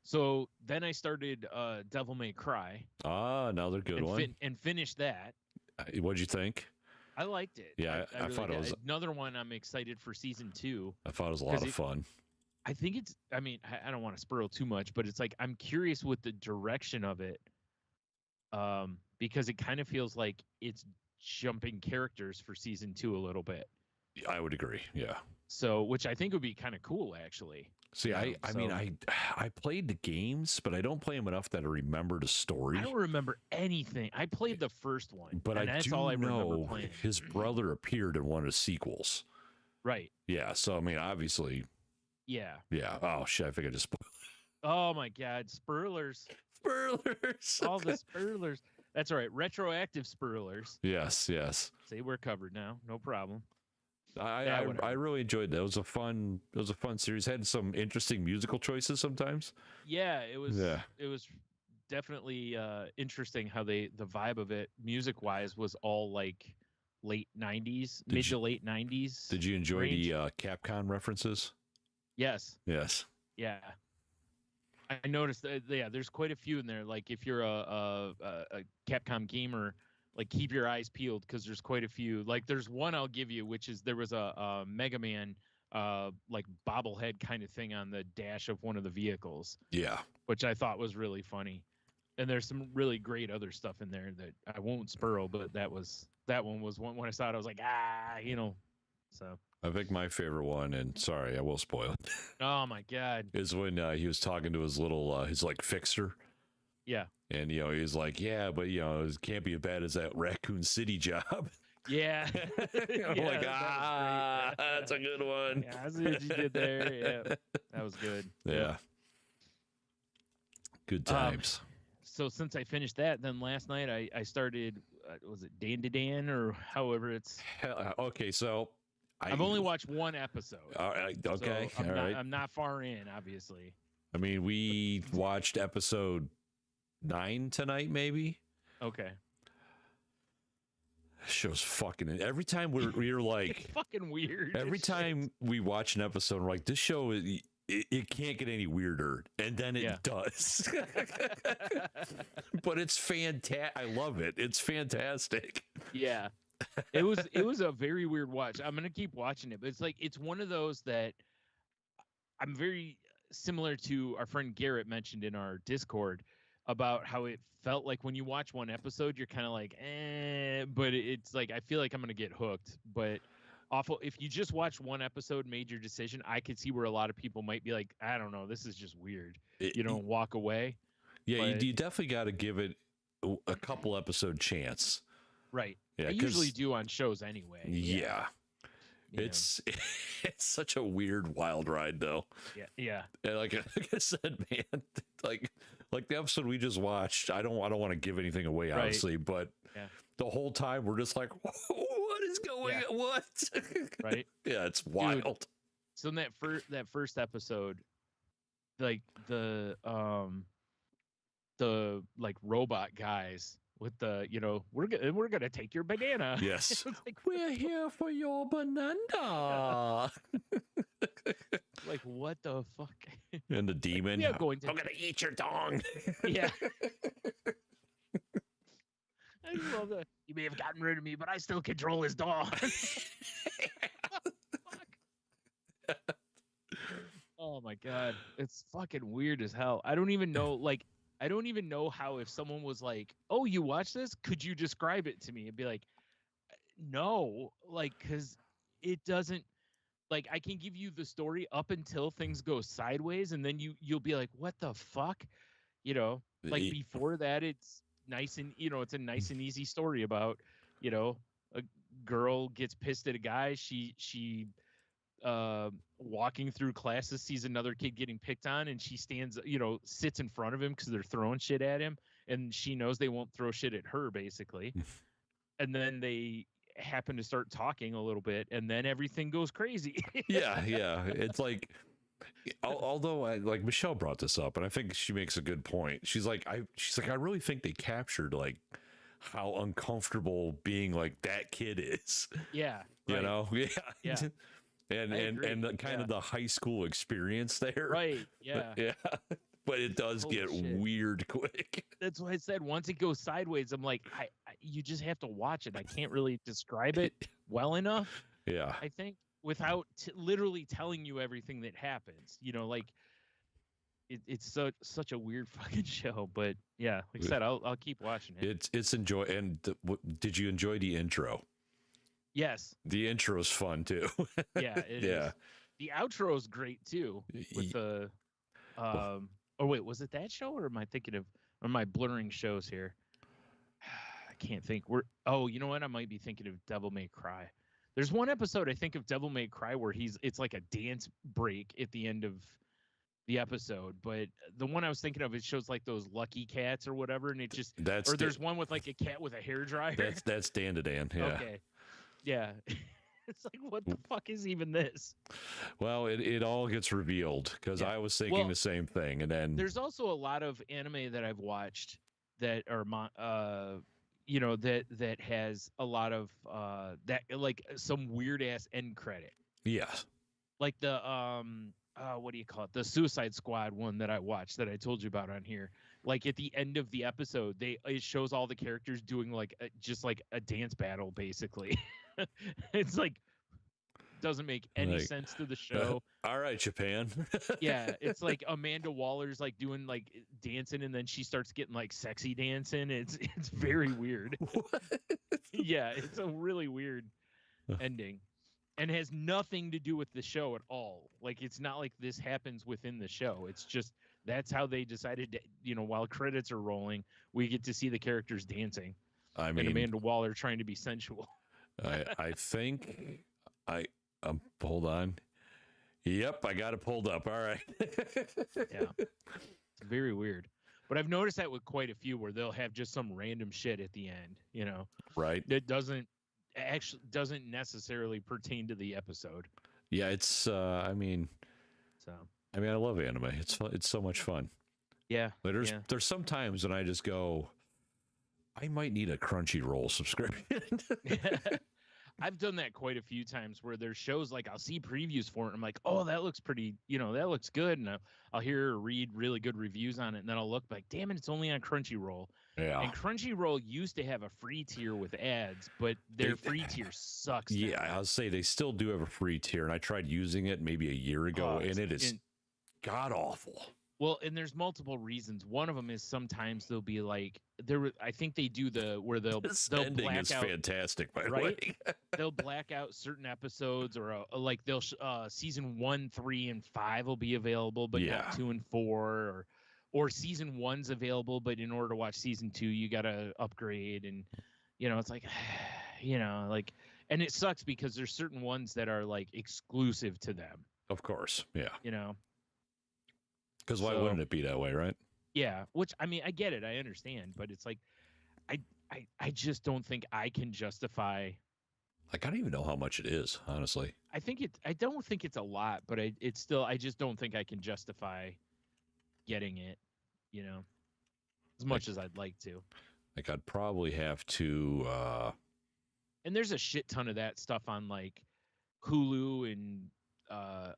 So then I started Devil May Cry. Another good one. And finished that. What'd you think? I liked it. Yeah, I really thought it was another one. I'm excited for season 2. I thought it was a lot of fun. I think I don't want to spoil too much, but it's like I'm curious with the direction of it, because it kind of feels like it's jumping characters for season 2 a little bit. I would agree. Yeah. So, which I think would be kind of cool, actually. See, I played the games, but I don't play them enough that I remember the story. I don't remember anything. I played the first one, but that's all I remember playing. His brother appeared in one of the sequels. Right. Yeah. So I mean, obviously. Yeah. Yeah. Oh shit! I think I just. Oh my God! Spoilers. All the spoilers. That's all right. Retroactive spoilers. Yes. See, we're covered now. No problem. I really enjoyed that. It was a fun series. Had some interesting musical choices sometimes. Yeah, it was. Yeah. It was definitely interesting how the vibe of it, music wise, was all like late '90s, mid to late '90s. Did you enjoy the Capcom references? Yes. Yeah. I noticed that. Yeah, there's quite a few in there. Like if you're a Capcom gamer, like keep your eyes peeled because there's quite a few. Like there's one I'll give you, which is there was a Mega Man like bobblehead kind of thing on the dash of one of the vehicles. Yeah. Which I thought was really funny. And there's some really great other stuff in there that I won't spoil, but that one was one when I saw it, I was like, so I think my favorite one, and sorry, I will spoil it. Oh my God. Is when he was talking to his little his like fixer. Yeah. And he's like, yeah, but it can't be as bad as that Raccoon City job. Yeah. I'm like, that's a good one. Yeah, I see what you did there. Yeah. That was good. Yeah. Good times. So since I finished that, then last night I started, was it Dandadan or however it's? Okay, so I've only watched one episode. All right, okay, so right. I'm not far in, obviously. I mean, we watched episode 9 tonight, maybe. Okay. Show's fucking. Every time we're like, it's fucking weird. Every time we watch an episode, we're like, this show is. It can't get any weirder, and then it does. But it's fantastic. I love it. It's fantastic. Yeah, it was a very weird watch. I'm gonna keep watching it, but it's one of those that I'm very similar to our friend Garrett mentioned in our Discord about how it felt like when you watch one episode, you're kind of like, but it's like I feel like I'm gonna get hooked, but. Awful. If you just watch one episode, made your decision, I could see where a lot of people might be like, I don't know, this is just weird. Walk away. Yeah, you definitely got to give it a couple episode chance. Right. Yeah, I usually do on shows anyway. Yeah. It's such a weird, wild ride, though. Yeah. Yeah. And like I said, man, like the episode we just watched, I don't want to give anything away, obviously, but the whole time we're just like, what is going on? What? Right. Yeah, it's wild. Dude, so in that first episode, like the like robot guys with the we're gonna take your banana. Yes. Like, we're here for your banana. Like what the fuck? And the demon. I'm gonna eat your dong. Yeah. I love that. You may have gotten rid of me, but I still control his dog. Oh my God. It's fucking weird as hell. I don't even know how if someone was like, oh, you watch this? Could you describe it to me? It'd be like, no, like, because it doesn't, like, I can give you the story up until things go sideways, and then you'll be like, what the fuck? Like before that, it's nice and, it's a nice and easy story about, a girl gets pissed at a guy. She walking through classes, sees another kid getting picked on, and she stands, sits in front of him because they're throwing shit at him, and she knows they won't throw shit at her, basically. And then they happen to start talking a little bit, and then everything goes crazy. Yeah. It's like, although like Michelle brought this up, and I think she makes a good point. She's like, I really think they captured like how uncomfortable being like that kid is. Yeah. Right. Yeah. And the kind of the high school experience there. Right. Yeah. Yeah. But it does get weird quick. That's why I said once it goes sideways, I'm like, you just have to watch it. I can't really describe it well enough. Yeah. I think without literally telling you everything that happens, like it's such a weird fucking show. But yeah, like I said, I'll keep watching it. It's enjoy. And did you enjoy the intro? Yes. The intro is fun too. Yeah. It is. The outro is great too. With the oh wait, was it that show, or am I blurring shows here? I can't think. You know what? I might be thinking of Devil May Cry. There's one episode I think of Devil May Cry where it's like a dance break at the end of the episode, but the one I was thinking of, it shows like those lucky cats or whatever, and it just there's one with like a cat with a hairdryer. That's Dandadan. Yeah. Okay. Yeah. It's like, what the fuck is even this? Well, it all gets revealed because I was thinking the same thing, and then there's also a lot of anime that I've watched that are that has a lot of that, like some weird ass end credit. Yes. Like the what do you call it? The Suicide Squad one that I watched that I told you about on here. Like at the end of the episode, it shows all the characters doing like just like a dance battle, basically. It's like doesn't make any Like, sense to the show. All right, Japan. Yeah, it's like Amanda Waller's like doing like dancing, and then she starts getting like sexy dancing. It's very weird. What? Yeah, it's a really weird ending, and has nothing to do with the show at all. Like it's not like this happens within the show. It's just that's how they decided to, while credits are rolling, we get to see the characters dancing. I mean, and Amanda Waller trying to be sensual. I think hold on. Yep, I got it pulled up. All right. Yeah, it's very weird. But I've noticed that with quite a few where they'll have just some random shit at the end, Right. that doesn't necessarily pertain to the episode. Yeah, it's I mean, I love anime. It's fun. It's so much fun. Yeah. But there's some times when I just go, I might need a Crunchyroll subscription. I've done that quite a few times where there's shows like I'll see previews for it and I'm like, oh, that looks pretty, that looks good. And I'll hear or read really good reviews on it. And then I'll look like, damn it, it's only on Crunchyroll. Yeah. And Crunchyroll used to have a free tier with ads, but their free tier sucks. Yeah, now. I'll say they still do have a free tier. And I tried using it maybe a year ago, and it is god awful. Well, and there's multiple reasons. One of them is sometimes they'll be like I think they do they'll ending black is out, fantastic, by the right? way. They'll black out certain episodes, or like they'll season 1, 3, and 5 will be available, but not 2 and 4, or season 1's available, but in order to watch season 2, you gotta upgrade, and it's like, like, and it sucks because there's certain ones that are like exclusive to them. Of course, yeah. Because why wouldn't it be that way, right? Yeah, which I mean, I get it, I understand, but it's like, I just don't think I can justify. Like, I don't even know how much it is, honestly. I don't think it's a lot, but I just don't think I can justify getting it, as much as I'd like to. Like, I'd probably have to. And there's a shit ton of that stuff on like Hulu and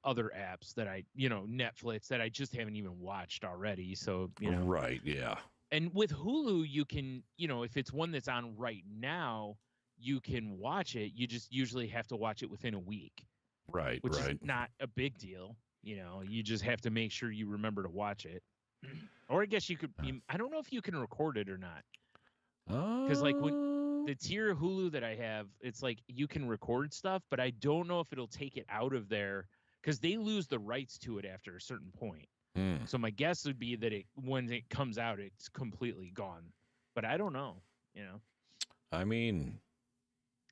other apps that Netflix that I just haven't even watched already. So, Right, yeah. And with Hulu, you can, if it's one that's on right now, you can watch it. You just usually have to watch it within a week. Right, which right. is not a big deal. You just have to make sure you remember to watch it. Or I guess you could, I don't know if you can record it or not. Because like when the tier of Hulu that I have, it's like you can record stuff, but I don't know if it'll take it out of there because they lose the rights to it after a certain point. So my guess would be that when it comes out, it's completely gone. But I don't know, I mean,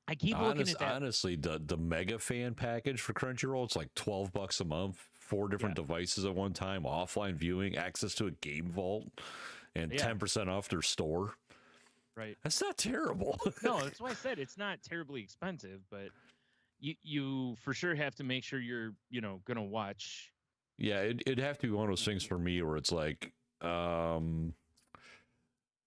I keep looking at that. Honestly, the mega fan package for Crunchyroll, it's like $12 a month, 4 different devices at one time, offline viewing, access to a game vault, and 10% off their store. Right. That's not terrible. No, that's why I said it's not terribly expensive, but you for sure have to make sure you're, gonna watch. Yeah, it'd have to be one of those things for me where it's like,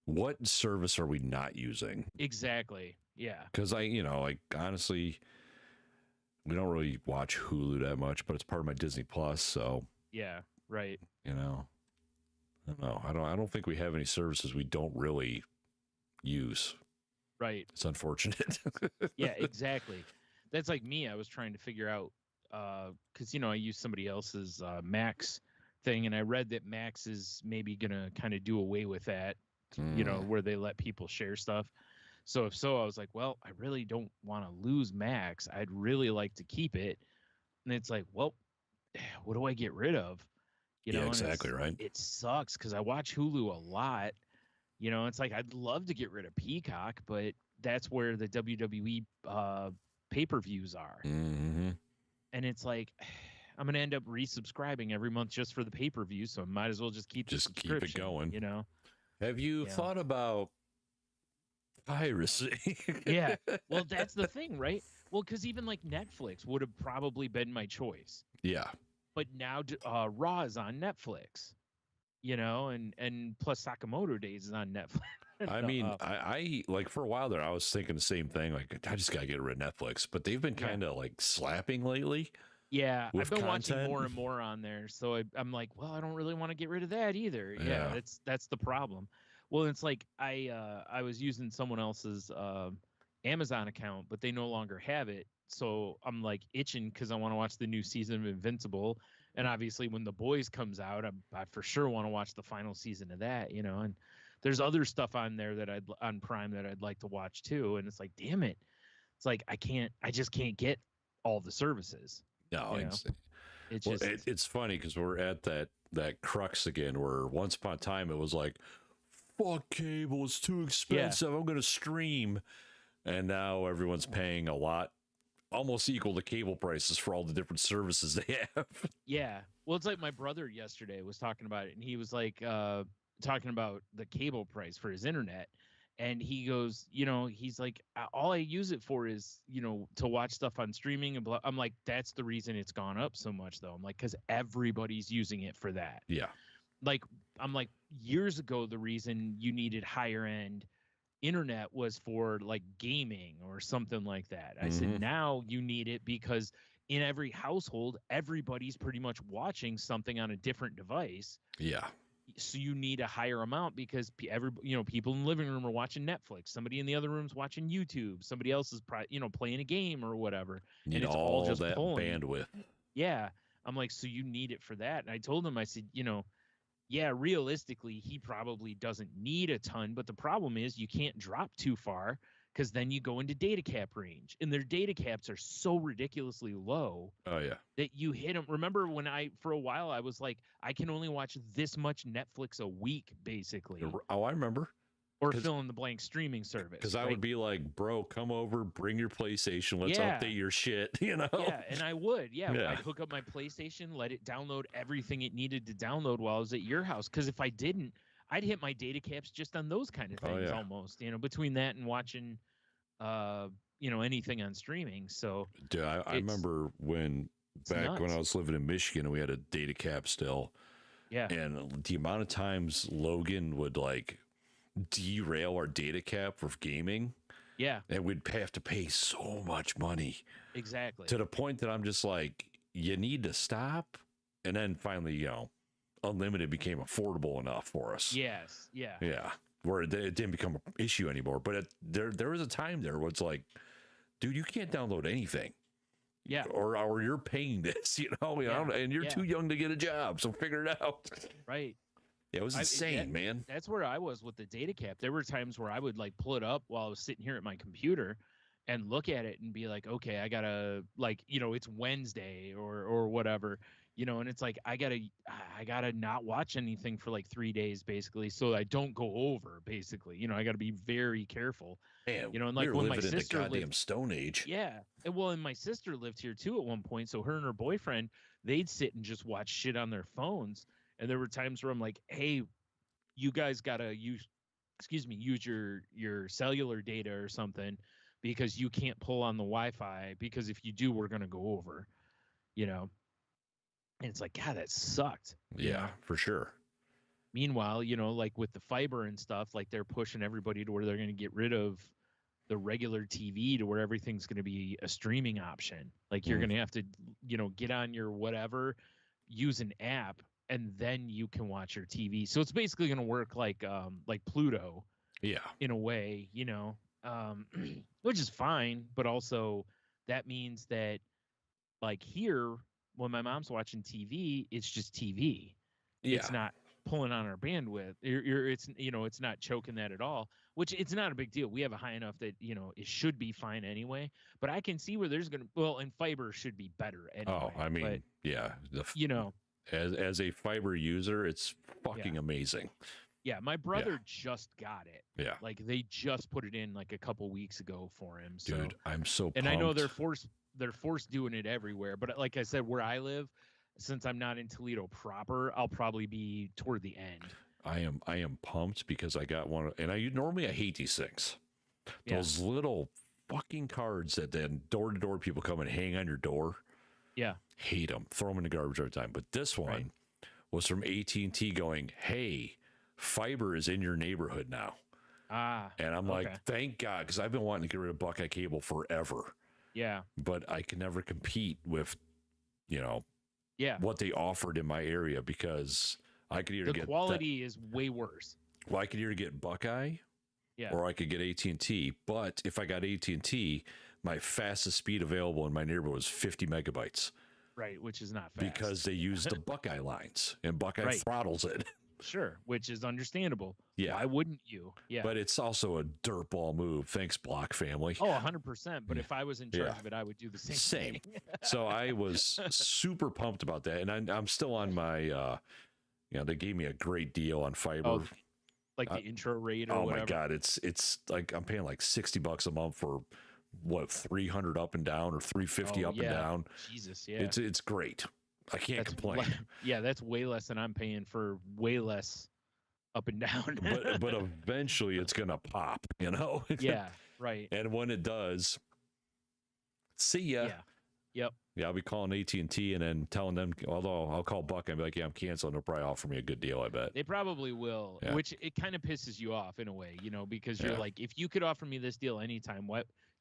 what service are we not using? Exactly. Yeah. Because like honestly, we don't really watch Hulu that much, but it's part of my Disney Plus, so yeah, right. I don't know. I don't think we have any services we don't really use. Right. It's unfortunate. Yeah, exactly. That's like me. I was trying to figure out because I use somebody else's Max thing, and I read that Max is maybe gonna kind of do away with that, where they let people share stuff. So if so, I was like, well, I really don't want to lose Max. I'd really like to keep it. And it's like, well, what do I get rid of? Yeah, exactly right. It sucks because I watch Hulu a lot. It's like I'd love to get rid of Peacock, but that's where the WWE pay-per-views are. Mm-hmm. And it's like I'm gonna end up resubscribing every month just for the pay-per-view, so I might as well just keep it going. Have you Yeah. thought about piracy? Yeah. Well, that's the thing, right? Well, because even like Netflix would have probably been my choice. Yeah. But now Raw is on Netflix, and plus Sakamoto Days is on Netflix. I mean, I like for a while there, I was thinking the same thing. Like, I just gotta get rid of Netflix, but they've been kind of like slapping lately. Yeah, I've with been watching content. more and more on there, so I'm like, well, I don't really want to get rid of that either. Yeah. That's the problem. Well, it's like I was using someone else's Amazon account, but they no longer have it, so I'm like itching because I want to watch the new season of Invincible, and obviously when The Boys comes out, I for sure want to watch the final season of that, and there's other stuff on there that on Prime that I'd like to watch too, and it's like, damn it, it's like I just can't get all the services. No, You know? It's well, just it's funny because we're at that crux again where once upon a time it was like, fuck cable, it's too expensive, I'm gonna stream, and now everyone's paying a lot, almost equal to cable prices for all the different services they have. yeah. Well, it's like my brother yesterday was talking about it, and he was like talking about the cable price for his internet, and he goes, he's like, all I use it for is, to watch stuff on streaming and blah. I'm like, that's the reason it's gone up so much, though. I'm like, because everybody's using it for that. Yeah. Like, I'm like, years ago, the reason you needed higher end internet was for like gaming or something like that. I said, now you need it because in every household, everybody's pretty much watching something on a different device. Yeah. So you need a higher amount because people in the living room are watching Netflix. Somebody in the other room's watching YouTube. Somebody else is playing a game or whatever. Need and it's all just that pulling. bandwidth. Yeah. I'm like, so you need it for that. And I told him, I said, yeah, realistically, he probably doesn't need a ton. But the problem is you can't drop too far because then you go into data cap range. And their data caps are so ridiculously low. Oh, yeah. That you hit them. Remember when for a while, I was like, I can only watch this much Netflix a week, basically. Oh, I remember. Or fill in the blank streaming service. Because I would be like, bro, come over, bring your PlayStation, let's update your shit, Yeah, and I would. Yeah, I'd hook up my PlayStation, let it download everything it needed to download while I was at your house. Because if I didn't, I'd hit my data caps just on those kind of things almost. Between that and watching, anything on streaming. So, dude, I remember when I was living in Michigan and we had a data cap still. Yeah. And the amount of times Logan would like derail our data cap for gaming. Yeah. And we'd have to pay so much money. Exactly. To the point that I'm just like, you need to stop. And then finally, unlimited became affordable enough for us. Yes. Yeah. Yeah. Where it didn't become an issue anymore. But there was a time there where it's like, dude, you can't download anything. Yeah. Or you're paying this, and you're too young to get a job. So figure it out. Right. Yeah, it was insane, man. That's where I was with the data cap. There were times where I would like pull it up while I was sitting here at my computer and look at it and be like, okay, I gotta it's Wednesday or whatever, and it's like I gotta not watch anything for like 3 days basically, so I don't go over basically. I gotta be very careful. Man, and like when my sister in the goddamn Stone Age. Yeah, and my sister lived here too at one point, so her and her boyfriend, they'd sit and just watch shit on their phones. And there were times where I'm like, hey, you guys got to use your cellular data or something because you can't pull on the Wi-Fi because if you do, we're going to go over, And it's like, God, that sucked. Yeah, for sure. Meanwhile, like with the fiber and stuff, like they're pushing everybody to where they're going to get rid of the regular TV to where everything's going to be a streaming option. Like you're going to have to, get on your whatever, use an app, and then you can watch your TV. So it's basically going to work like Pluto, in a way, which is fine. But also that means that like here, when my mom's watching TV, it's just TV. Yeah. It's not pulling on our bandwidth. It's not choking that at all, which it's not a big deal. We have a high enough that, it should be fine anyway. But I can see where there's going to, and fiber should be better anyway. Oh, I mean, but, yeah. As a fiber user, it's fucking amazing. Yeah, my brother just got it. Yeah. Like they just put it in like a couple weeks ago for him. So. Dude, I'm so pumped. And I know they're forced doing it everywhere. But like I said, where I live, since I'm not in Toledo proper, I'll probably be toward the end. I am pumped because I got one, and I hate these things. Those little fucking cards that then door to door people come and hang on your door. Yeah. Hate them. Throw them in the garbage every time. But this one was from AT&T going, hey, fiber is in your neighborhood now. And I'm like, thank God, because I've been wanting to get rid of Buckeye Cable forever. Yeah. But I can never compete with Yeah. what they offered in my area, because I could either The get quality is way worse. well, I could either get Buckeye, Yeah. or I could get AT&T. But if I got AT&T, my fastest speed available in my neighborhood was 50 megabytes. Right, which is not fast. Because they use the Buckeye lines, and Buckeye Right. throttles it. Sure, which is understandable. Yeah. Why wouldn't you? Yeah. But it's also a dirtball move. Thanks, Block family. Oh, 100%. But if I was in charge Yeah. of it, I would do the same. Same. Thing. So I was super pumped about that. And I'm still on my, they gave me a great deal on fiber. Oh, like the intro rate or whatever. My God. It's like, I'm paying like $60 a month for what, 300 up and down, or 350 up and down. Jesus. Yeah. It's great. I can't complain. Yeah. That's way less than I'm paying for way less up and down. but eventually it's going to pop, Yeah. Right. And when it does, see ya. Yeah. Yep. Yeah, I'll be calling AT&T and then telling them, although I'll call Buck and be like, yeah, I'm canceling. They'll probably offer me a good deal, I bet. They probably will, Yeah. which it kind of pisses you off in a way, because you're like, if you could offer me this deal anytime,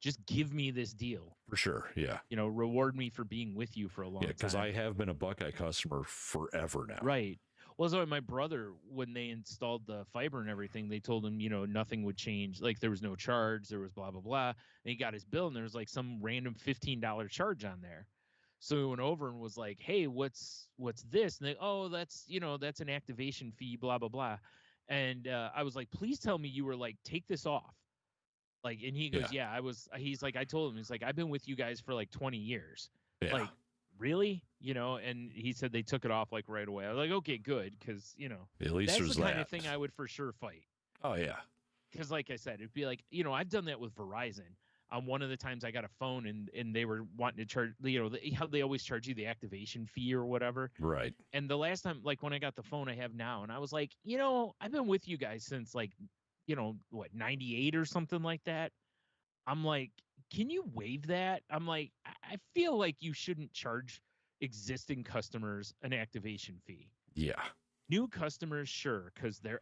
just give me this deal. For sure, yeah. Reward me for being with you for a long time. Yeah, because I have been a Buckeye customer forever now. Right. Well, so my brother, when they installed the fiber and everything, they told him, nothing would change. Like there was no charge, there was blah, blah, blah. And he got his bill and there was like some random $15 charge on there. So he went over and was like, hey, what's this? And they, that's an activation fee, blah, blah, blah. And I was like, please tell me you were like, take this off. Like, and he goes, yeah, I was. He's like, I told him, he's like, I've been with you guys for like 20 years. Yeah. Like, really? And he said they took it off like right away. I was like, okay, good. Because, at least that's there's the kind of thing I would for sure fight. Oh, yeah. Because like I said, it'd be like, I've done that with Verizon. One of the times I got a phone and they were wanting to charge, how they always charge you the activation fee or whatever. Right. And the last time, like when I got the phone I have now, and I was like, I've been with you guys since like, 98 or something like that. I'm like, can you waive that? I'm like, I feel like you shouldn't charge existing customers an activation fee. Yeah. New customers, sure, because they're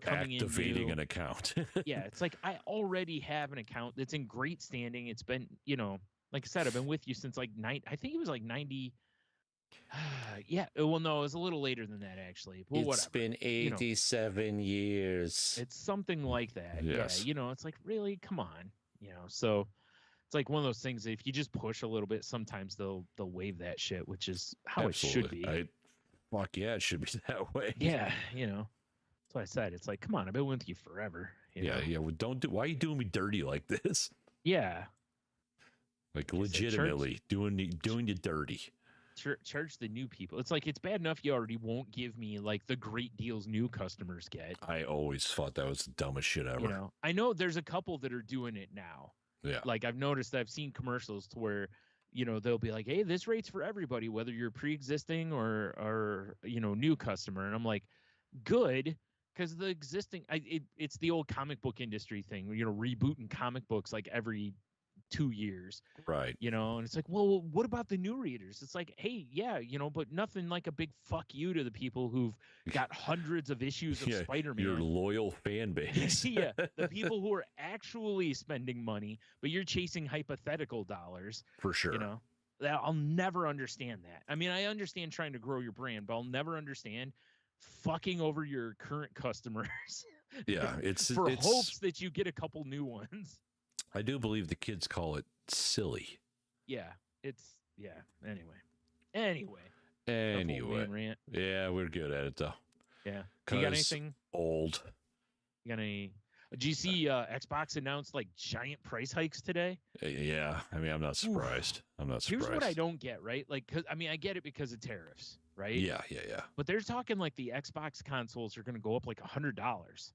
coming activating in an account. Yeah, it's like I already have an account that's in great standing. It's been, like I said, I've been with you since like I think it was like 90. Yeah, well, no, it was a little later than that actually. Well, it's been 87 years. It's something like that. Yes. Yeah, it's like, really, come on, So it's like one of those things. If you just push a little bit, sometimes they'll waive that shit, which is how Absolutely. it should be. Fuck yeah, it should be that way. Yeah, that's what I said. It's like, come on, I've been with you forever. Yeah. Well, why are you doing me dirty like this? Yeah. Like legitimately doing you dirty. Charge the new people. It's like, it's bad enough you already won't give me like the great deals new customers get. I always thought that was the dumbest shit ever. I know there's a couple that are doing it now. Yeah. Like I've noticed, I've seen commercials to where, they'll be like, hey, this rate's for everybody, whether you're pre-existing or new customer. And I'm like, good, because the existing, it's the old comic book industry thing, rebooting comic books like every 2 years. Right. And it's like, well, what about the new readers? It's like, hey, yeah, but nothing like a big fuck you to the people who've got hundreds of issues of Spider-Man. Your loyal fan base. Yeah, the people who are actually spending money, but you're chasing hypothetical dollars. For sure. That I'll never understand that. I mean, I understand trying to grow your brand, but I'll never understand fucking over your current customers. Yeah, it's hopes that you get a couple new ones. I do believe the kids call it silly. Yeah, Anyway. Rant. Yeah, we're good at it though. Yeah. You got anything? Old. You got any? Do you see Xbox announced like giant price hikes today? Yeah, I mean, I'm not surprised. I'm not surprised. Here's what I don't get, right? Like, I get it because of tariffs, right? Yeah. But they're talking like the Xbox consoles are going to go up like $100.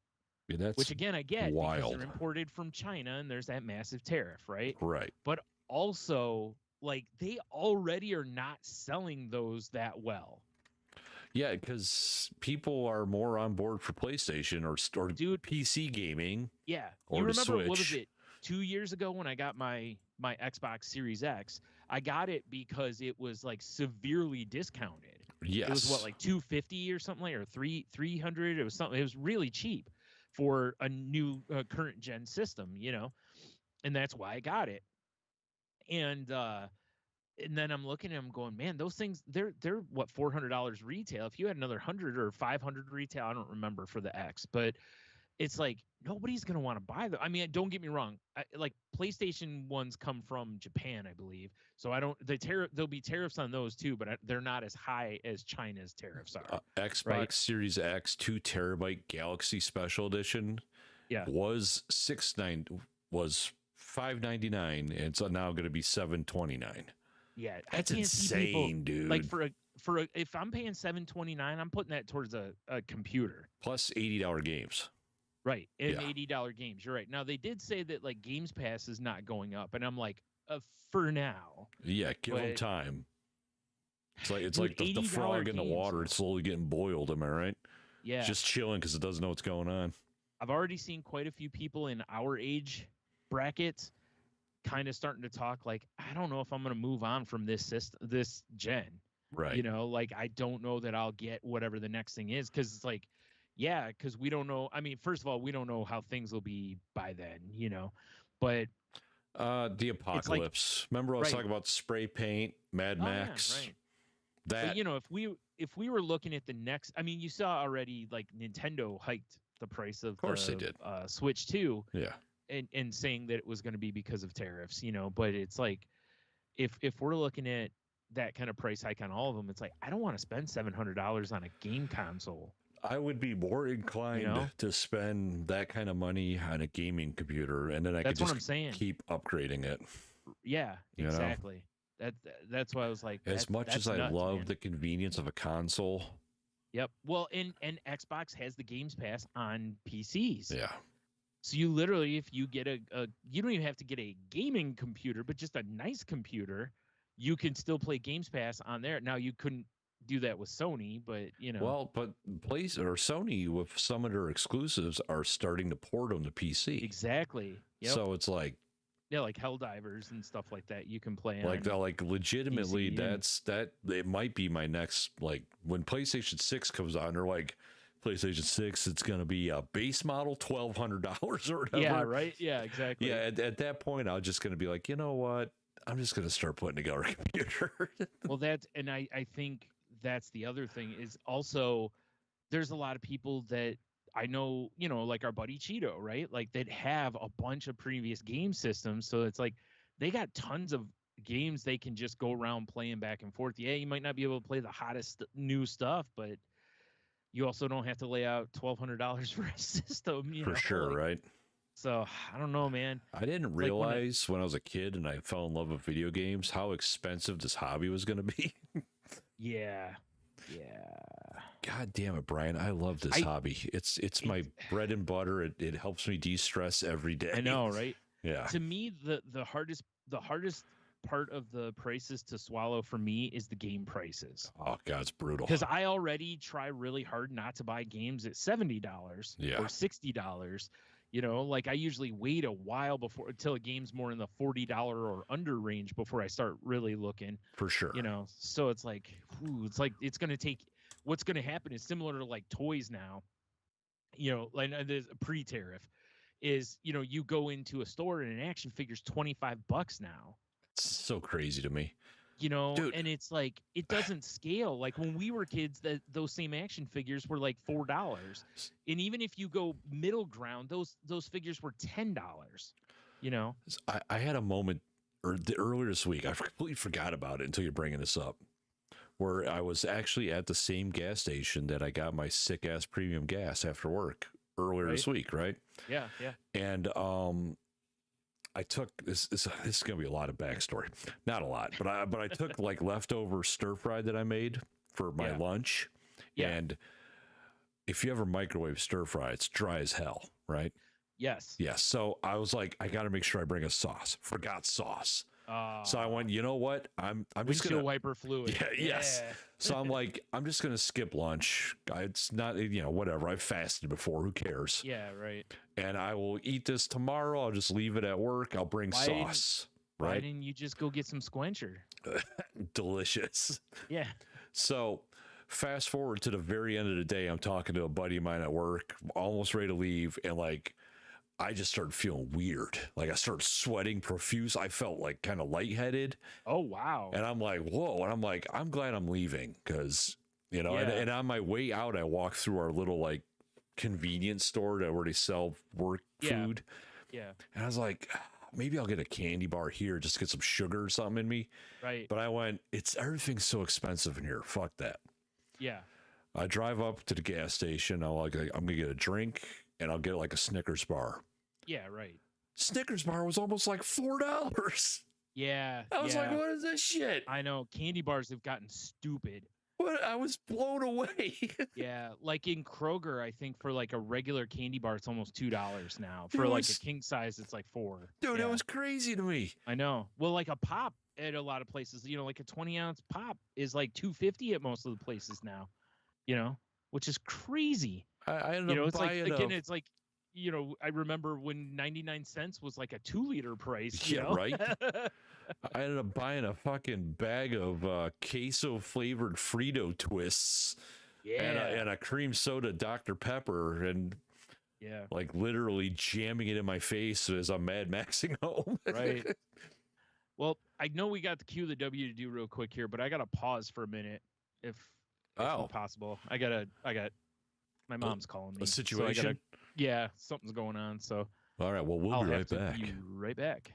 Yeah, that's which again I get wild. Because they're imported from China and there's that massive tariff, right? Right. But also, like, they already are not selling those that well. Yeah, because people are more on board for PlayStation or PC gaming. Yeah. Or you remember Switch. What was it? 2 years ago when I got my Xbox Series X, I got it because it was like severely discounted. Yes. It was what, like $250 or something, or $300. It was something. It was really cheap for a new current gen system, and that's why I got it. And and then I'm looking at them going, man, those things, they're what, $400 retail. If you had another 100 or 500 retail, I don't remember for the X, but it's like nobody's gonna want to buy them. I mean, don't get me wrong. Like PlayStation ones come from Japan, I believe. So I don't. There'll be tariffs on those too, but they're not as high as China's tariffs are. Xbox right? Series X 2 terabyte Galaxy Special Edition, was $599, and it's now going to be $729. Yeah, that's I can't insane, see people, dude. Like if I'm paying $729, I'm putting that towards a computer plus $80 games. Right, and $80 games. You're right. Now they did say that like Games Pass is not going up, and I'm like, for now. Yeah, give them time. It's like the frog in the water. It's slowly getting boiled. Am I right? Yeah, just chilling because it doesn't know what's going on. I've already seen quite a few people in our age brackets kind of starting to talk like, I don't know if I'm going to move on from this gen. Right. You know, like I don't know that I'll get whatever the next thing is, because it's like, yeah, because we don't know. I mean, first of all, we don't know how things will be by then, you know, but the apocalypse. Remember I was talking about spray paint, Mad Max. Yeah, right. That, but, you know, if we were looking at the next, I mean, you saw already like Nintendo hiked the price of course they did. Switch 2. Yeah. And saying that it was going to be because of tariffs, you know, but it's like, if we're looking at that kind of price hike on all of them, it's like, I don't want to spend $700 on a game console. I would be more inclined to spend that kind of money on a gaming computer, and then I could just keep upgrading it. Yeah, exactly. That's why I was like, as much as I love the convenience of a console. Yep. Well, and Xbox has the Games Pass on PCs. Yeah. So you literally, if you get you don't even have to get a gaming computer, but just a nice computer, you can still play Games Pass on there. Now you couldn't do that with Sony, but you know. Well, but Sony with some of their exclusives are starting to port them to PC. Exactly. Yep. So it's like, yeah, like Helldivers and stuff like that you can play like on legitimately PC, it might be my next, like when PlayStation 6 comes on, they're like, PlayStation 6, it's going to be a base model $1,200 or whatever. Yeah, right. Yeah, exactly. Yeah, at that point, I'm just going to be like, you know what? I'm just going to start putting together a computer. Well, I think that's the other thing is also there's a lot of people that I know, you know, like our buddy Cheeto, right? Like that have a bunch of previous game systems. So it's like they got tons of games they can just go around playing back and forth. Yeah, you might not be able to play the hottest new stuff, but you also don't have to lay out $1,200 for a system. For sure, right? So I don't know, man. I didn't realize when I was a kid and I fell in love with video games how expensive this hobby was going to be. Yeah. God damn it, Brian! I love this hobby. It's my bread and butter. It helps me de-stress every day. I know, right? Yeah. To me, the hardest part of the prices to swallow for me is the game prices. Oh God, it's brutal. Because I already try really hard not to buy games at $70 or $60. You know, like I usually wait a while until a game's more in the $40 or under range before I start really looking. For sure. You know, so it's like it's going to take. What's going to happen is similar to like toys now. You know, like there's a pre-tariff. Is, you know, you go into a store and an action figure's $25 now. It's so crazy to me. You know, dude. And it's like it doesn't scale. Like when we were kids, those same action figures were like $4, and even if you go middle ground, those figures were $10. You know, I had a moment earlier this week. I completely forgot about it until you're bringing this up, where I was actually at the same gas station that I got my sick ass premium gas after work earlier this week, right? Yeah. And I took this is going to be a lot of backstory. Not a lot, but I took like leftover stir fry that I made for my lunch. Yeah. And if you ever microwave stir fry, it's dry as hell, right? Yes. Yes. So I was like, I got to make sure I bring a sauce. Forgot sauce. So I went, you know what? I'm just gonna wiper fluid. Yeah, yes. So I'm like, I'm just gonna skip lunch. It's not, you know, whatever. I've fasted before. Who cares? Yeah, right. And I will eat this tomorrow. I'll just leave it at work. I'll bring sauce. Right? Why didn't you just go get some Squencher? Delicious. Yeah. So fast forward to the very end of the day, I'm talking to a buddy of mine at work, almost ready to leave, and like I just started feeling weird. Like I started sweating profuse. I felt like kind of lightheaded. Oh, wow. And I'm like, whoa. And I'm like, I'm glad I'm leaving because, you know, Yeah. and on my way out, I walked through our little like convenience store where they sell work food. Yeah. And I was like, maybe I'll get a candy bar here just to get some sugar or something in me. Right. But I went, everything's so expensive in here. Fuck that. Yeah. I drive up to the gas station. I'm gonna get a drink and I'll get like a Snickers bar. Yeah, right. Snickers bar was almost like $4. Yeah. I was like, what is this shit? I know. Candy bars have gotten stupid. What? I was blown away. Yeah, like in Kroger, I think for like a regular candy bar, it's almost $2 now. For like a king size, it's like $4. Dude, that was crazy to me. I know. Well, like a pop at a lot of places, you know, like a 20-ounce pop is like $2.50 at most of the places now. You know, which is crazy. I ended up it's like buying again, it's like, you know, I remember when 99 cents was like a 2-liter price. Yeah, right. I ended up buying a fucking bag of queso flavored Frito twists. Yeah. And a cream soda Dr. Pepper, and like literally jamming it in my face as I'm Mad Maxing home. Right. Well, I know we got the Q of the W to do real quick here, but I got to pause for a minute if possible. I got my mom's calling me. A situation? So something's going on. So all right, well, we'll be right back. Be right back.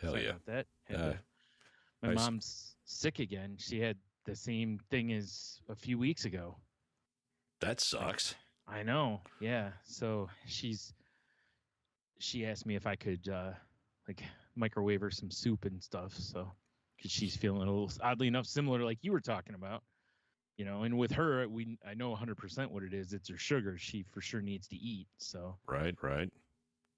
Hell Sorry yeah. about that. My mom's sick again. She had the same thing as a few weeks ago. That sucks. I know. Yeah. So she asked me if I could like microwave her some soup and stuff. So because she's feeling a little, oddly enough, similar like you were talking about. You know, and with her, I know 100% what it is. It's her sugar. She for sure needs to eat. So right.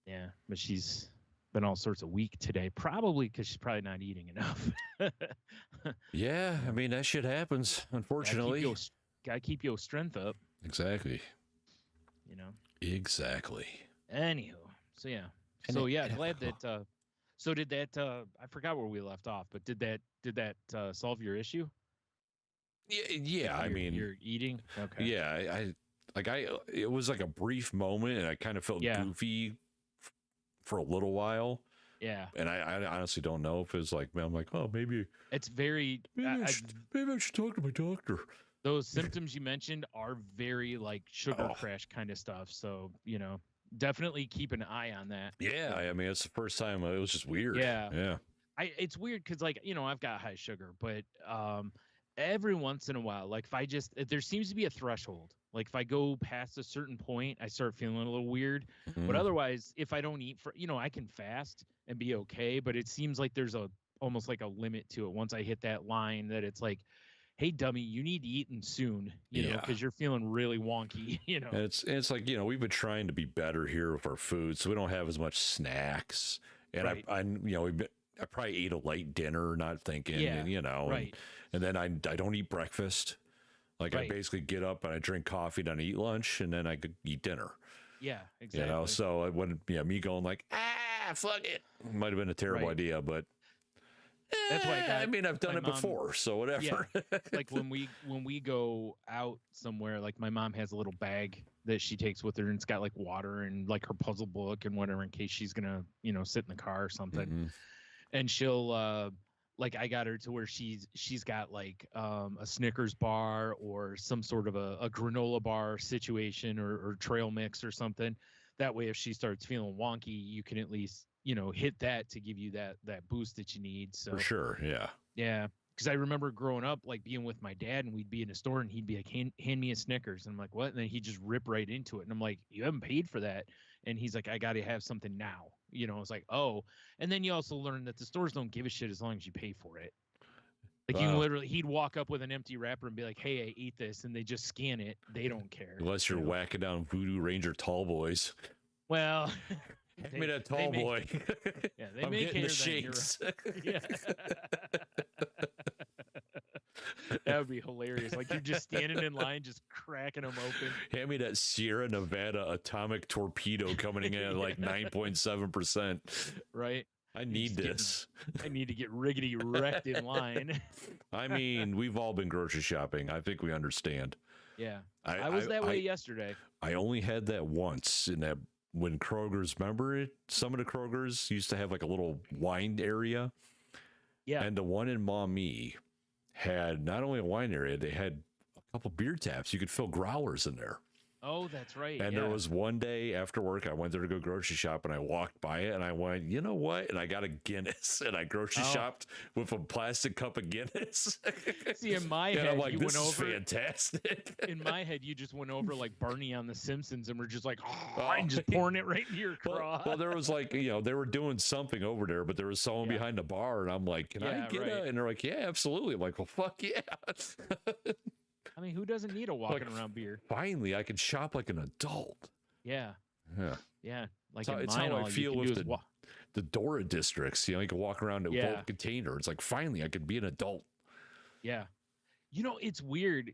Yeah, but she's been all sorts of weak today, probably because she's probably not eating enough. Yeah, I mean that shit happens, unfortunately. Gotta keep your strength up. Exactly. You know. Exactly. Anywho, so yeah, glad that. So did that? I forgot where we left off, but did that solve your issue? Yeah. I mean, you're eating. Okay. Yeah, it was like a brief moment, and I kind of felt goofy for a little while. Yeah. And I honestly don't know if it's like, I'm like, oh, maybe it's very. Maybe I should talk to my doctor. Those symptoms you mentioned are very like sugar crash kind of stuff. So, you know, definitely keep an eye on that. Yeah. I mean, it's the first time it was just weird. Yeah. Yeah. It's weird because, like, you know, I've got high sugar, but every once in a while, like there seems to be a threshold. Like if I go past a certain point, I start feeling a little weird. Mm-hmm. But otherwise, if I don't eat I can fast and be okay. But it seems like there's almost like a limit to it. Once I hit that line that it's like, hey, dummy, you need to eat soon, you know, because you're feeling really wonky, you know. And it's like, you know, we've been trying to be better here with our food, so we don't have as much snacks. And right. I probably ate a light dinner, not thinking, and, you know, right. and then I don't eat breakfast. Like I basically get up and I drink coffee, then I eat lunch, and then I could eat dinner. Yeah, exactly. You know, so I wouldn't, me going like, fuck it. Might have been a terrible idea, but that's why I've done it before, so whatever. Yeah. Like when we go out somewhere, like my mom has a little bag that she takes with her, and it's got like water and like her puzzle book and whatever in case she's gonna, you know, sit in the car or something. Mm-hmm. And she'll like I got her to where she's got like a Snickers bar or some sort of a granola bar situation or trail mix or something. That way, if she starts feeling wonky, you can at least, you know, hit that to give you that boost that you need. So for sure, yeah. Because I remember growing up, like being with my dad, and we'd be in a store, and he'd be like, "Hand me a Snickers," and I'm like, "What?" And then he'd just rip right into it, and I'm like, "You haven't paid for that," and he's like, "I got to have something now." You know, it's like, oh, and then you also learn that the stores don't give a shit as long as you pay for it. Like you literally, he'd walk up with an empty wrapper and be like, "Hey, I eat this," and they just scan it. They don't care. Unless you're whacking down Voodoo Ranger Tall Boys. Well, hand me that tall boy. Yeah, they make the shakes. Yeah. That would be hilarious. Like you're just standing in line, just cracking them open. Hand me that Sierra Nevada atomic torpedo coming in at like 9.7%. Right. I need this. I need to get riggedy wrecked in line. I mean, we've all been grocery shopping. I think we understand. Yeah. I was that way yesterday. I only had that once in that when Kroger's, remember it? Some of the Kroger's used to have like a little wine area. Yeah. And the one in Maumee had not only a wine area, they had a couple beer taps. You could fill growlers in there. Oh, that's right. And there was one day after work, I went there to go grocery shop and I walked by it and I went, you know what? And I got a Guinness and I grocery shopped with a plastic cup of Guinness. See, in my head, I'm like, you this went is over. Fantastic. In my head, you just went over like Barney on The Simpsons and we're just like, and just pouring it right into your craw. Well, there was like, you know, they were doing something over there, but there was someone behind the bar and I'm like, can I get it? And they're like, yeah, absolutely. I'm like, well, fuck yeah. I mean, who doesn't need a walking around beer? Finally, I can shop like an adult. Yeah. Yeah. Yeah. Like So in it's mine, how I all feel you can with do is the Dora districts. You know, you can walk around in a bulk container. It's like, finally, I could be an adult. Yeah. You know, it's weird.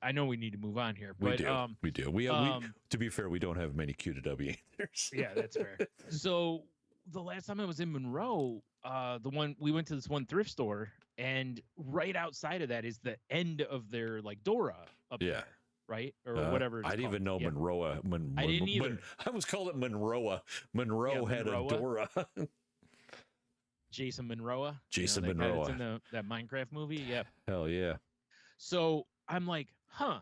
I know we need to move on here, but we do. We to be fair, we don't have many QoftheW answers. Yeah, that's fair. So the last time I was in Monroe, we went to this one thrift store, and right outside of that is the end of their like Dora up there, right? Or whatever. I didn't even know Monroe. I didn't either. I almost called it Monroe. Monroe had a Dora. Jason Monroe. Jason Monroe. Monroe. In that Minecraft movie. Yeah. Hell yeah. So I'm like, huh.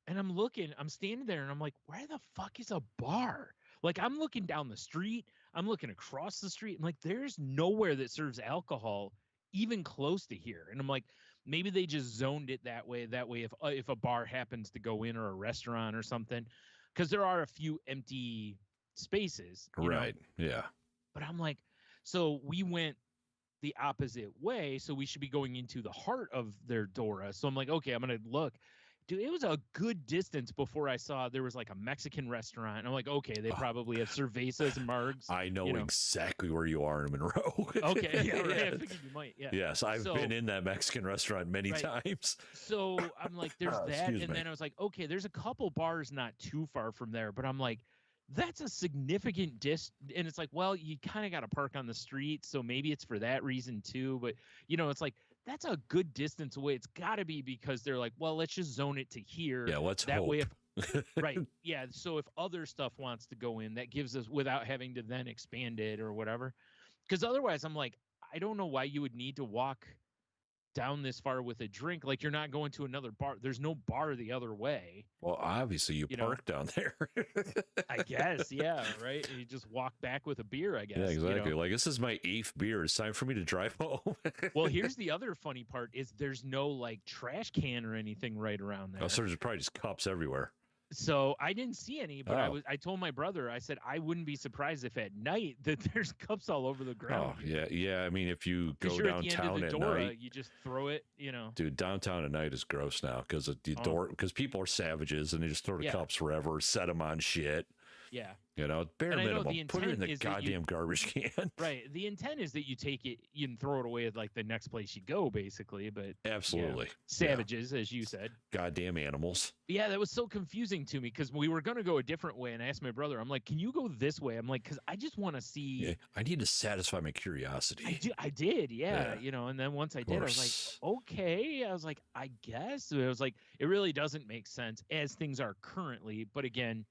And I'm standing there and I'm like, where the fuck is a bar? Like, I'm looking down the street. I'm looking across the street. And like, there's nowhere that serves alcohol even close to here. And I'm like, maybe they just zoned it that way. That way, if a bar happens to go in or a restaurant or something, because there are a few empty spaces. Right. Know? Yeah. But I'm like, so we went the opposite way. So we should be going into the heart of their Dora. So I'm like, okay, I'm going to look. Dude, it was a good distance before I saw there was like a Mexican restaurant. And I'm like, okay, they probably have cervezas and margs. I know exactly where you are in Monroe. Okay, yeah, right. I figured you might. Yeah. Yes, I've been in that Mexican restaurant many times. So I'm like, there's that. And then I was like, okay, there's a couple bars not too far from there. But I'm like, that's a significant and it's like, well, you kind of got to park on the street. So maybe it's for that reason too. But, it's like, that's a good distance away. It's got to be because they're like, well, let's just zone it to here. Yeah, let's that hope. way. Right. Yeah. So if other stuff wants to go in, that gives us without having to then expand it or whatever. Because otherwise, I'm like, I don't know why you would need to walk down this far with a drink. Like, you're not going to another bar. There's no bar the other way. Well, obviously you park down there. I guess. Yeah. Right. You just walk back with a beer, I guess. Yeah, exactly. Like, this is my 8th beer. It's time for me to drive home. Well, here's the other funny part is there's no like trash can or anything right around there. Oh, so there's probably just cups everywhere. So I didn't see any, but I told my brother, I said, I wouldn't be surprised if at night that there's cups all over the ground. Oh, yeah. Yeah. I mean, if you go you're downtown at the end of the at Dora, night, you just throw it, Dude, downtown at night is gross now because because people are savages and they just throw the cups wherever, set them on shit. Yeah. Bare minimum, put it in the goddamn garbage can. Right. The intent is that you take it, you can throw it away at like the next place you go, basically. But absolutely. Savages, as you said. Goddamn animals. Yeah, that was so confusing to me because we were going to go a different way. And I asked my brother, I'm like, can you go this way? I'm like, because I just want to see. Yeah, I need to satisfy my curiosity. I did. Yeah. And then once I did, I was like, okay. I was like, I guess. It was like, it really doesn't make sense as things are currently. But again,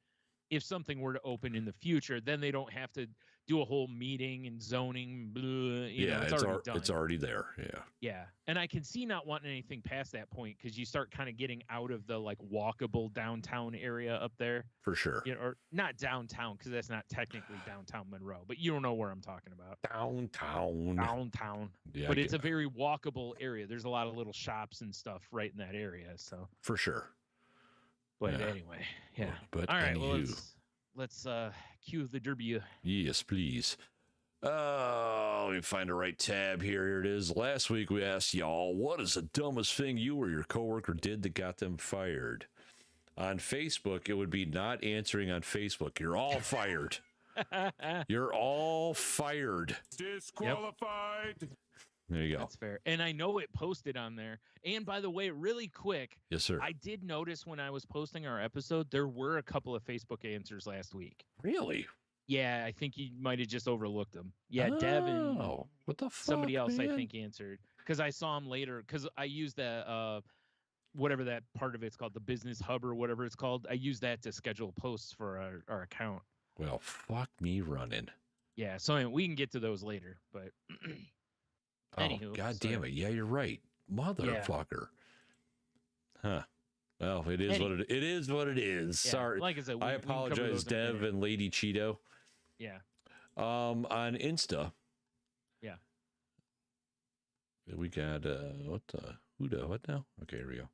if something were to open in the future, then they don't have to do a whole meeting and zoning. It's already done. It's already there. Yeah. Yeah. And I can see not wanting anything past that point because you start kind of getting out of the like walkable downtown area up there. For sure. Or not downtown because that's not technically downtown Monroe, but you don't know where I'm talking about. Downtown. Yeah. But it's a very walkable area. There's a lot of little shops and stuff right in that area. So. For sure. But anyway, yeah. But all right, well, let's cue the derby. Yes, please. Let me find the right tab here. Here it is. Last week we asked y'all, what is the dumbest thing you or your coworker did that got them fired? On Facebook, it would be not answering on Facebook. You're all fired. You're all fired. Disqualified. Yep. There you go. That's fair. And I know it posted on there. And by the way, really quick. Yes, sir. I did notice when I was posting our episode, there were a couple of Facebook answers last week. Really? Yeah, I think you might have just overlooked him. Yeah, Devin. Oh, what the fuck? Somebody else, man? I think, answered because I saw him later. Because I used that whatever that part of it's called, the business hub or whatever it's called. I use that to schedule posts for our account. Well, fuck me running. Yeah, so anyway, we can get to those later. But anywho, God damn it! Yeah, you're right, motherfucker. Huh. Well, it is what it is. What it is. Yeah, Sorry. like I said, I we can cover apologize, those in a Dev minute. and Lady Cheeto. Yeah. On Insta. Yeah. We got what now? Okay, here we go.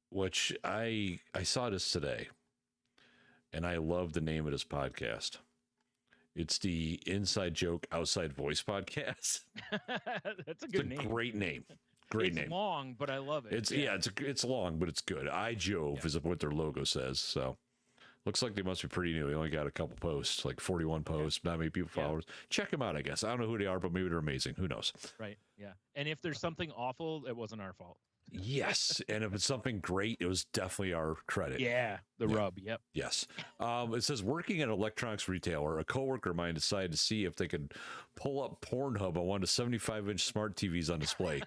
Which I saw this today, and I love the name of this podcast. It's the Inside Joke Outside Voice Podcast. That's a good name. Great name. Great name. It's long, but I love it. It's long, but it's good. I Jove is what their logo says. So looks like they must be pretty new. They only got a couple posts, like 41 posts, not many people followers. Check them out, I guess. I don't know who they are, but maybe they're amazing. Who knows? Right. Yeah. And if there's something awful, it wasn't our fault. Yes. And if it's something great, it was definitely our credit. Yeah. The rub. Yep. Yes. It says, working at an electronics retailer, a coworker of mine decided to see if they could pull up Pornhub on one of the 75-inch smart TVs on display.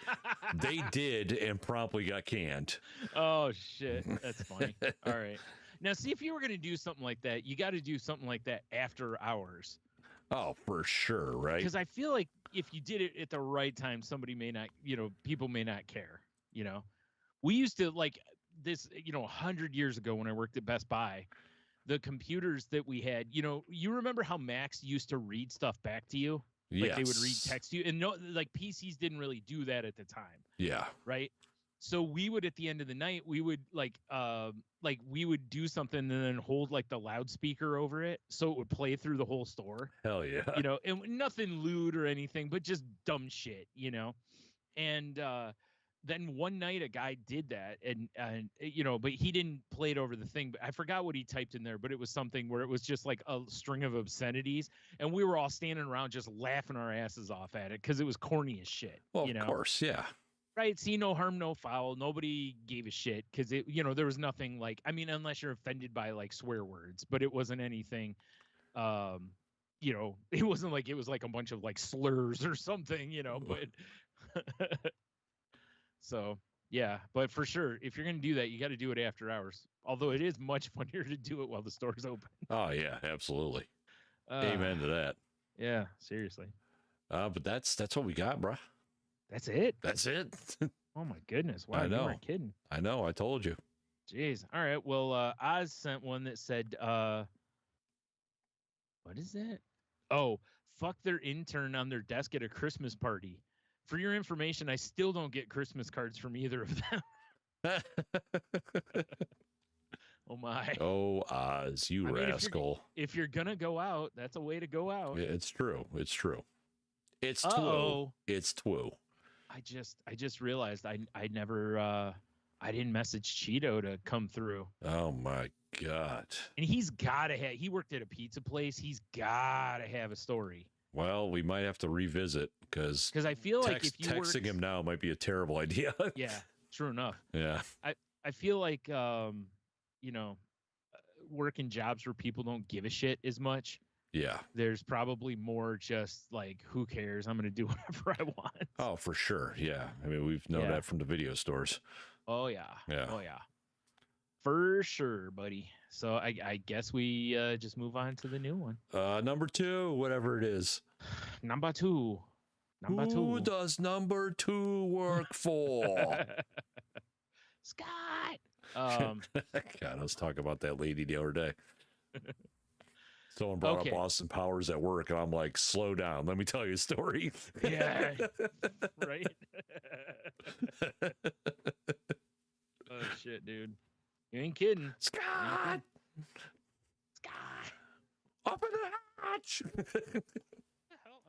They did and promptly got canned. Oh, shit. That's funny. All right. Now, see, if you were going to do something like that, you got to do something like that after hours. Oh, for sure, right? Because I feel like if you did it at the right time, somebody may not, people may not care. We used to like this, 100 years ago when I worked at Best Buy, the computers that we had, you remember how Macs used to read stuff back to you? Like Yes. they would read text to you, and like PCs didn't really do that at the time. Yeah. Right. So we would, at the end of the night, we would we would do something and then hold like the loudspeaker over it. So it would play through the whole store, Hell yeah. and nothing lewd or anything, but just dumb shit, and, then one night a guy did that and but he didn't play it over the thing, but I forgot what he typed in there, but it was something where it was just like a string of obscenities. And we were all standing around just laughing our asses off at it because it was corny as shit. Well, of course. Yeah. Right. See, no harm, no foul. Nobody gave a shit because there was nothing like, I mean, unless you're offended by like swear words, but it wasn't anything, it wasn't like it was like a bunch of like slurs or something, but so, yeah, but for sure, if you're going to do that, you got to do it after hours. Although it is much funnier to do it while the store's open. Oh, yeah, absolutely. Amen to that. Yeah, seriously. But that's what we got, bruh. That's it? That's it. Oh, my goodness. Wow, I know. You weren't kidding. I know. I told you. Jeez. All right. Well, Oz sent one that said, what is that? Oh, fuck their intern on their desk at a Christmas party. For your information, I still don't get Christmas cards from either of them. Oh, my. Oh, Oz, you rascal. If you're going to go out, that's a way to go out. Yeah, it's true. It's true. It's Uh-oh. twoo. It's twoo. I just realized I never I didn't message Cheeto to come through. Oh my God. And he worked at a pizza place. He's gotta have a story. Well, we might have to revisit because I feel like if you texting him now might be a terrible idea. Yeah, true enough. Yeah. I feel like working jobs where people don't give a shit as much. Yeah. There's probably more just like, who cares? I'm going to do whatever I want. Oh, for sure. Yeah. I mean, we've known that from the video stores. Oh, yeah. Yeah. Oh, yeah. For sure, buddy. So I guess we just move on to the new one. Number 2, whatever it is. Number two. Who does number 2 work for? Scott. God, I was talking about that lady the other day. Someone brought up Austin Powers at work, and I'm like, slow down. Let me tell you a story. Yeah. Right? Oh, shit, dude. You ain't kidding. Scott! Open the hatch! I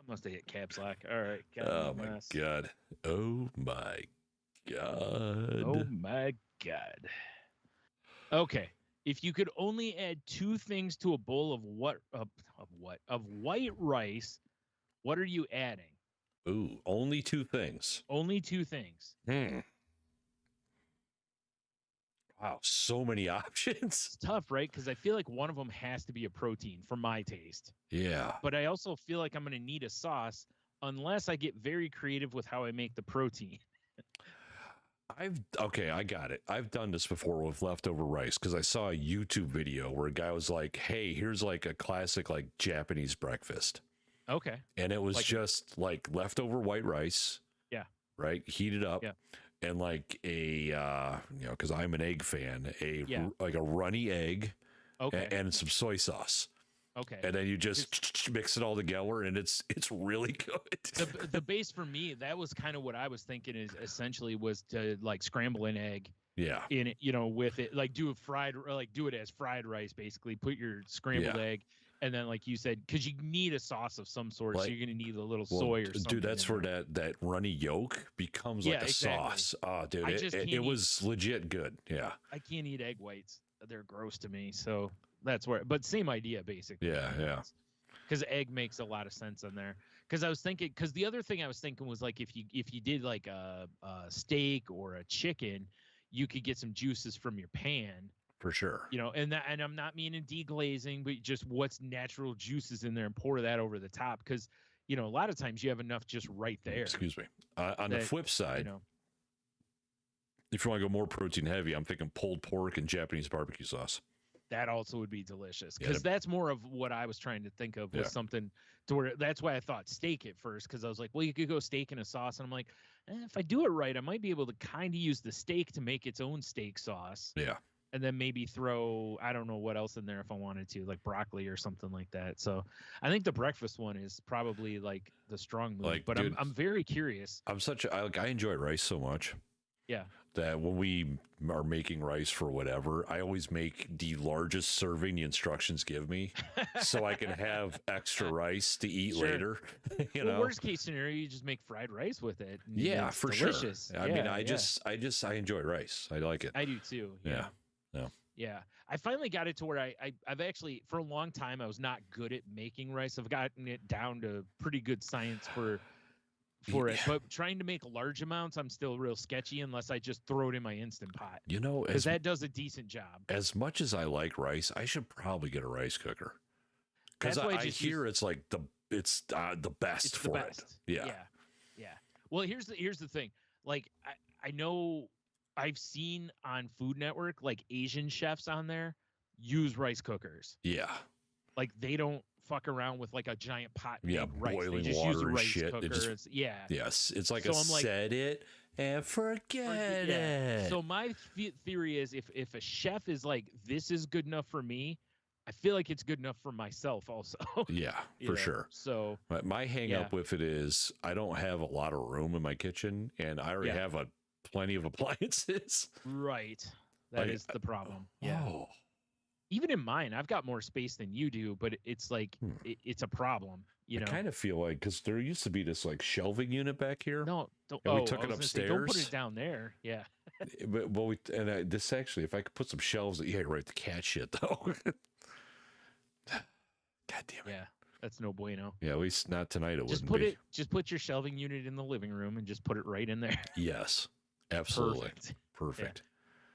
must have hit caps lock. All right. Oh, my God. Oh, my God. Oh, my God. Okay. If you could only add 2 things to a bowl of white rice, what are you adding? Ooh, only 2 things. Only 2 things. Wow, so many options. It's tough, right? Because I feel like one of them has to be a protein for my taste. Yeah. But I also feel like I'm going to need a sauce unless I get very creative with how I make the protein. I got it. I've done this before with leftover rice because I saw a YouTube video where a guy was like, hey, here's like a classic like Japanese breakfast. Okay. And it was Like just like leftover white rice. Yeah. Right. Heated up. Yeah. And like because I'm an egg fan, like a runny egg. Okay. And some soy sauce. Okay. And then you just mix it all together, and it's really good. The base for me, that was kind of what I was thinking is essentially was to like scramble an egg. Yeah. In it, with it, like do it as fried rice, basically. Put your scrambled egg, and then like you said, because you need a sauce of some sort, so you're gonna need a little soy or something. Dude, that's where that runny yolk becomes like a sauce. Oh, dude, it was legit good. Yeah. I can't eat egg whites; they're gross to me. So that's where. But same idea, basically. Yeah. Because egg makes a lot of sense in there. Because I was thinking, because the other thing I was thinking was like if you did like a steak or a chicken, you could get some juices from your pan. For sure. And I'm not meaning deglazing, but just what's natural juices in there and pour that over the top. Because, a lot of times you have enough just right there. Excuse me. On the flip side, if you want to go more protein heavy, I'm thinking pulled pork and Japanese barbecue sauce. That also would be delicious. Because that's more of what I was trying to think of was something to where that's why I thought steak at first. Because I was like, well, you could go steak and a sauce. And I'm like, if I do it right, I might be able to kind of use the steak to make its own steak sauce. Yeah. And then maybe throw, I don't know what else in there if I wanted to, like broccoli or something like that. So I think the breakfast one is probably like the strong move. But dude, I'm very curious. I enjoy rice so much. Yeah. That when we are making rice for whatever, I always make the largest serving the instructions give me so I can have extra rice to eat later. Worst case scenario, you just make fried rice with it. Yeah, for delicious. Sure. I mean, I enjoy rice. I like it. I do too. Yeah. Yeah. I finally got it to where I've actually, for a long time, I was not good at making rice. I've gotten it down to pretty good science for it. But trying to make large amounts, I'm still real sketchy unless I just throw it in my Instant Pot. Because that does a decent job. As much as I like rice, I should probably get a rice cooker. Because I hear it's like the best for it. Yeah. Well, here's the thing. Like I know I've seen on Food Network like Asian chefs on there use rice cookers. Yeah. Like they don't fuck around with like a giant pot. Boiling rice. They just water use a rice and shit. Cooker. Yes. It's like set it and forget it. So my theory is if a chef is like, this is good enough for me, I feel like it's good enough for myself also. Yeah, for sure. So my hang up with it is I don't have a lot of room in my kitchen and I already have plenty of appliances. Right. That is the problem. Yeah. Oh. Even in mine, I've got more space than you do, but it's like it's a problem. I kind of feel like because there used to be this like shelving unit back here. No, we took it upstairs. Don't put it down there. Yeah. But this actually, if I could put some shelves, right, the cat shit though. God damn it. Yeah, that's no bueno. Yeah, at least not tonight. It wouldn't be. Just put your shelving unit in the living room and just put it right in there. Yes, absolutely. Perfect. Yeah.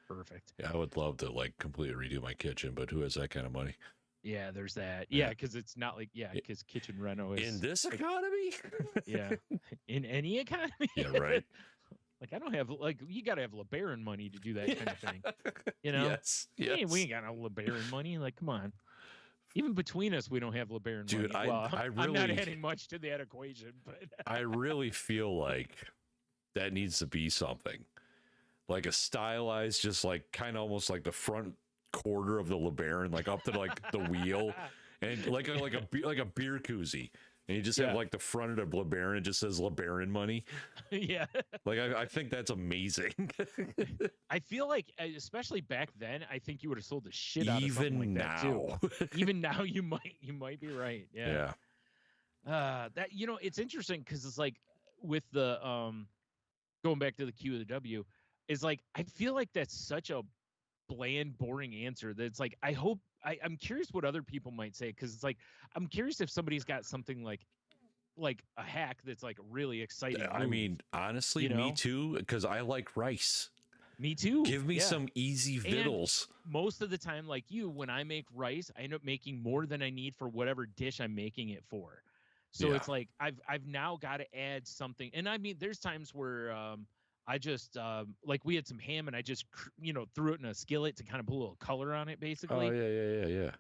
Perfect. Yeah, I would love to like completely redo my kitchen, but who has that kind of money? Yeah, there's that. Yeah, because it's not like because kitchen reno is in this economy. Yeah, in any economy. Yeah, right. Like I don't have you got to have LeBaron money to do that kind of thing. Yes. Hey, we ain't got no LeBaron money. Like, come on. Even between us, we don't have LeBaron money. Dude, I'm not adding much to that equation, but I really feel like that needs to be something. Like a stylized, just like kind of almost like the front quarter of the LeBaron, like up to like the wheel, and like a beer koozie, and you just have like the front of the LeBaron, it just says LeBaron money. Yeah, like I think that's amazing. I feel like, especially back then, I think you would have sold the shit out of something like that too. Even now, you might be right. Yeah. That it's interesting because it's like with the going back to the QoftheW. Is like I feel like that's such a bland, boring answer that it's like I'm curious what other people might say because it's like I'm curious if somebody's got something like a hack that's like really exciting. I mean, honestly, me too, because I like rice. Me too. Give me yeah. some easy vittles. Most of the time, like you, when I make rice, I end up making more than I need for whatever dish I'm making it for. So it's like I've now got to add something. And I mean, there's times where I just like we had some ham and I just threw it in a skillet to kind of put a little color on it, basically. Oh yeah.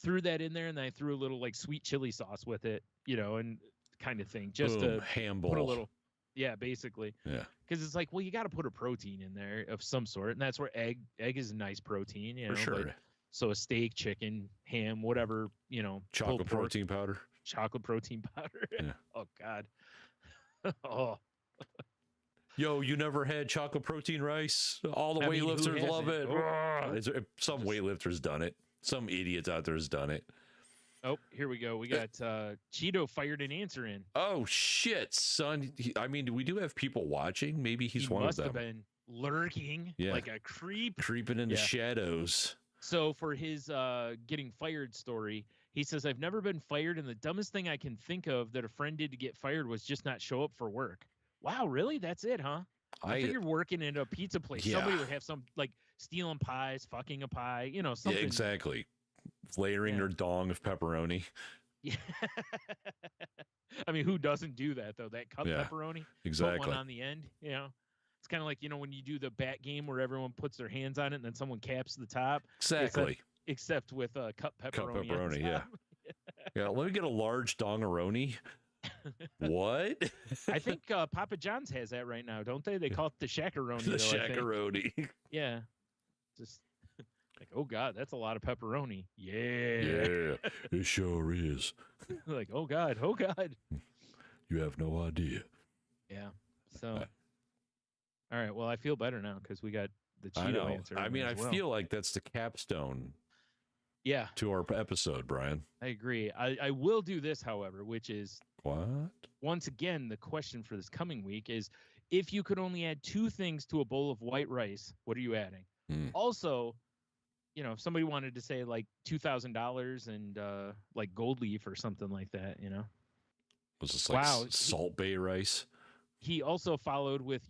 Threw that in there, and then I threw a little like sweet chili sauce with it, and kind of thing, just Boom, to ham put a bowl. little. Yeah, basically. Yeah. Because it's like, well, you got to put a protein in there of some sort, and that's where egg is a nice protein, For sure. But, so a steak, chicken, ham, whatever, Chocolate protein powder. Chocolate protein powder. Yeah. Oh God. Oh. Yo, you never had chocolate protein rice? All the weightlifters love it. Oh. Some weightlifters done it. Some idiots out there has done it. Oh, here we go. We got Cheeto fired an answer in. Oh shit, son! We do have people watching. Maybe he's one of them. Must have been lurking like a creep, creeping in the shadows. So for his getting fired story, he says, "I've never been fired, and the dumbest thing I can think of that a friend did to get fired was just not show up for work." Wow, really? That's it, huh? I figured working in a pizza place, somebody would have some like stealing pies, fucking a pie, something. Yeah, exactly. Layering their dong of pepperoni. Yeah. I mean, who doesn't do that though? That cut pepperoni, exactly. Put one on the end. It's kind of like when you do the bat game where everyone puts their hands on it and then someone caps the top. Exactly. Except with cut pepperoni. Cut pepperoni, yeah. Yeah, let me get a large dongaroni. What? I think Papa John's has that right now, don't they? They call it the Shackaroni. The Shackaroni. Yeah. Just like, oh God, that's a lot of pepperoni. Yeah. Yeah, it sure is. Like, oh God. You have no idea. Yeah. So, all right. Well, I feel better now because we got the Cheeto answer. I feel like that's the capstone. Yeah. To our episode, Brian. I agree. I will do this, however, which is what? Once again, the question for this coming week is, if you could only add 2 things to a bowl of white rice, what are you adding? Also, if somebody wanted to say like $2,000 and like gold leaf or something like that, Was this like Salt Bay rice? He also followed with